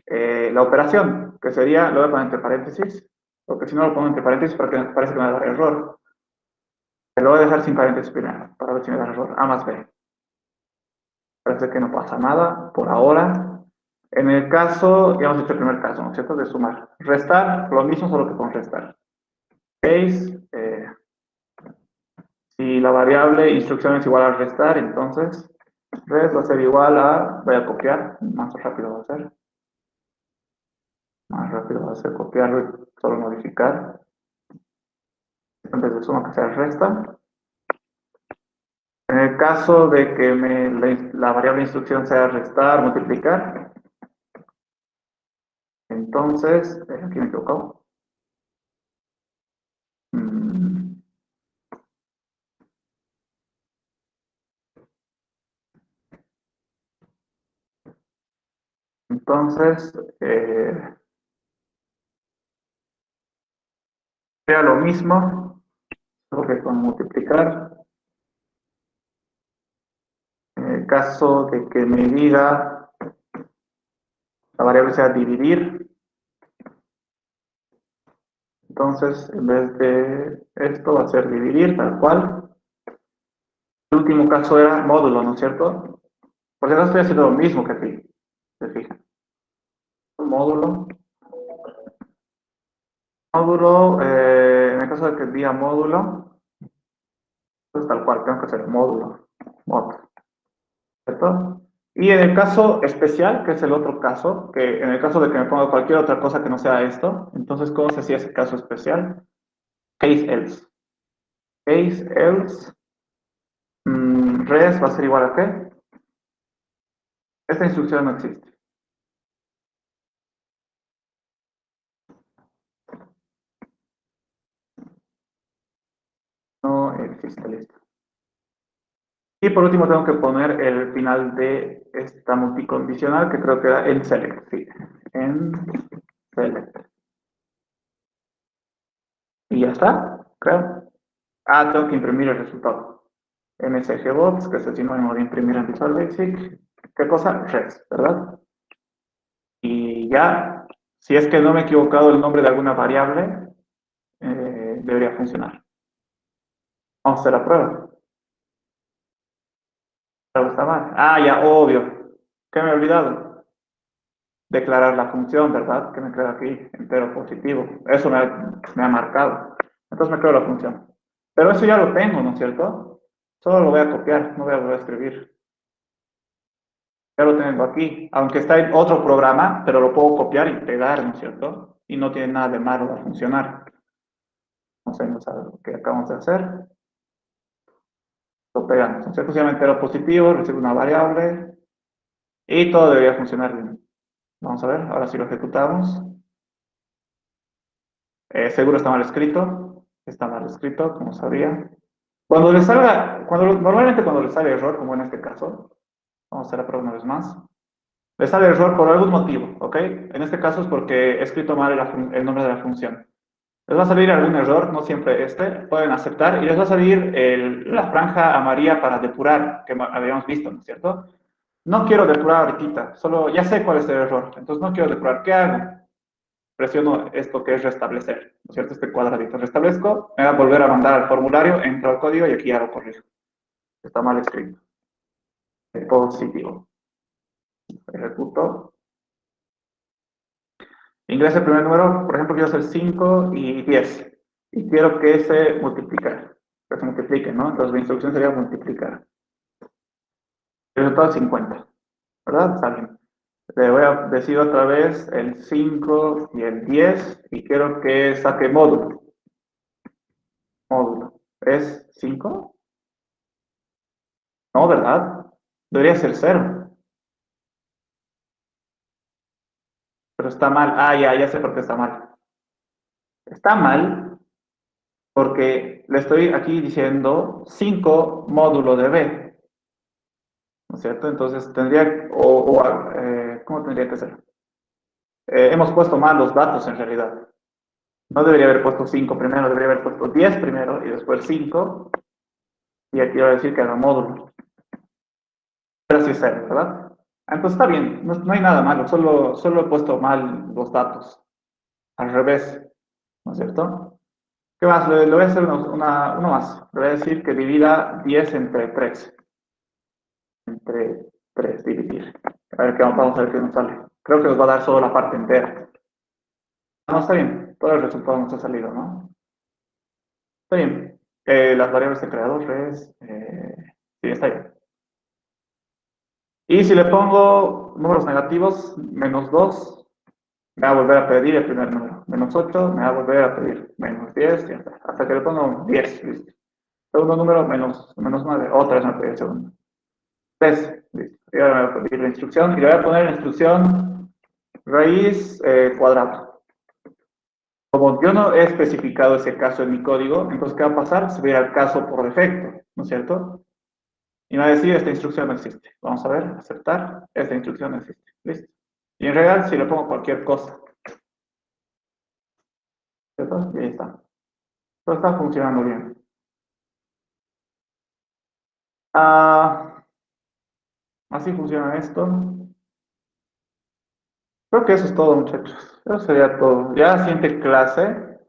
S1: la operación, que sería, lo voy a poner entre paréntesis, porque si no lo pongo entre paréntesis porque parece que me va a dar error. Lo voy a dejar sin paréntesis primero, para ver si me da error. A más B. Parece que no pasa nada por ahora. En el caso, ya hemos hecho el primer caso, ¿no es cierto? De sumar. Restar, lo mismo, solo que con restar. Case, si la variable instrucción es igual a restar, entonces res va a ser igual a, voy a copiar, más rápido va a ser. Más rápido va a ser copiarlo y solo modificar. En vez de suma que sea resta. En el caso de que la variable instrucción sea restar, multiplicar, entonces, aquí me he equivocado. Entonces, sea lo mismo, solo que con multiplicar. En el caso de que me diga la variable sea dividir, entonces en vez de esto va a ser dividir, tal cual. El último caso era módulo, ¿no es cierto? Por si acaso estoy haciendo lo mismo que aquí, se fijan. Módulo. Módulo, en el caso de que diga módulo, pues tal cual, tengo que hacer módulo, mod, ¿cierto? Y en el caso especial, que es el otro caso, que en el caso de que me ponga cualquier otra cosa que no sea esto, entonces, ¿cómo se hacía ese caso especial? Case else. Case else, res va a ser igual a qué? Esta instrucción no existe. No existe, listo. Y por último tengo que poner el final de esta multicondicional, que creo que era en select, sí. En select. Y ya está, creo. Ah, tengo que imprimir el resultado. MSGBots, que es el sinónimo de imprimir en Visual Basic. ¿Qué cosa? Res, ¿verdad? Y ya, si es que no me he equivocado el nombre de alguna variable, debería funcionar. Vamos a hacer la prueba. Pero está mal. Ah, ya, obvio. ¿Qué me he olvidado? Declarar la función, ¿verdad? Que me queda aquí, entero positivo. Eso me ha marcado. Entonces me creo la función. Pero eso ya lo tengo, ¿no es cierto? Solo lo voy a copiar, no voy a volver a escribir. Ya lo tengo aquí, aunque está en otro programa, pero lo puedo copiar y pegar, ¿no es cierto? Y no tiene nada de malo, va a funcionar. Vamos a ver lo que acabamos de hacer. Lo pegamos, ¿no es cierto? Se llama entero positivo, recibe una variable y todo debería funcionar bien. Vamos a ver, ahora sí lo ejecutamos. Seguro está mal escrito, como sabía. Cuando le salga, normalmente cuando le sale error, como en este caso, vamos a hacer la prueba una vez más. Le sale error por algún motivo, ¿ok? En este caso es porque he escrito mal el nombre de la función. Les va a salir algún error, no siempre este, pueden aceptar, y les va a salir la franja amarilla para depurar, que habíamos visto, ¿no es cierto? No quiero depurar ahorita, solo ya sé cuál es el error, entonces no quiero depurar. ¿Qué hago? Presiono esto que es restablecer. ¿no es cierto? Este cuadradito. Restablezco, me va a volver a mandar al formulario, entro al código y aquí ya lo corrijo. Está mal escrito. Positivo. Ejecuto. Ingreso el primer número, por ejemplo, quiero hacer 5 y 10. Y quiero que se multiplique. Que se multiplique, ¿no? Entonces la instrucción sería multiplicar. El resultado es 50. ¿Verdad? Está bien. Le voy a decir otra vez el 5 y el 10 y quiero que saque módulo. Módulo. ¿Es 5? No, ¿verdad? Debería ser 0. Pero está mal. Ah, ya sé por qué está mal. Está mal porque le estoy aquí diciendo 5 módulo de B. ¿No es cierto? Entonces tendría, ¿cómo tendría que ser? Hemos puesto mal los datos en realidad. No debería haber puesto 5 primero, debería haber puesto 10 primero y después 5. Y aquí va a decir que haga módulo. Pero sí es 0, ¿verdad? Entonces está bien, no hay nada malo, solo he puesto mal los datos. Al revés, ¿no es cierto? ¿Qué más? Le voy a hacer uno más. Le voy a decir que divida 10 entre 3. Entre 3, dividir. A ver, vamos a ver qué nos sale. Creo que nos va a dar solo la parte entera. No, está bien. Todo el resultado nos ha salido, ¿no? Está bien. Las variables de creadores. Sí, está bien. Y si le pongo números negativos, -2, me va a volver a pedir el primer número. -8, me va a volver a pedir -10, ya está. Hasta que le pongo 10, listo. Segundo número, -9, otra vez me pide el segundo. 3, listo. Y ahora me va a pedir la instrucción y le voy a poner la instrucción raíz cuadrado. Como yo no he especificado ese caso en mi código, entonces ¿qué va a pasar? Se va a ir al caso por defecto, ¿no es cierto? Y me va a decir, esta instrucción no existe. Vamos a ver, aceptar, esta instrucción no existe. Listo. Y en realidad, si le pongo cualquier cosa, ¿cierto? Y ahí está. Todo está funcionando bien. Así funciona esto. Creo que eso es todo, muchachos. Eso sería todo. Ya la siguiente clase,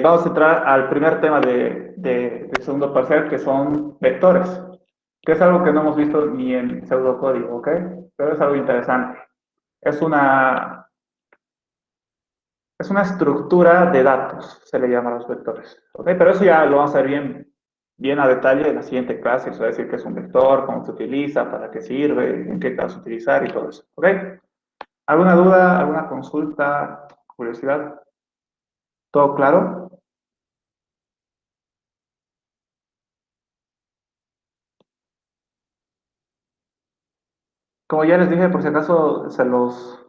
S1: vamos a entrar al primer tema del segundo parcial, que son vectores, que es algo que no hemos visto ni en pseudocódigo, ¿ok? Pero es algo interesante. Es una, es una estructura de datos, se le llama a los vectores, ¿ok? Pero eso ya lo vamos a ver bien a detalle en la siguiente clase. Eso va a decir qué es un vector, cómo se utiliza, para qué sirve, en qué caso utilizar y todo eso, ¿ok? ¿Alguna duda, alguna consulta, curiosidad? ¿Todo claro? Como ya les dije, por si acaso se los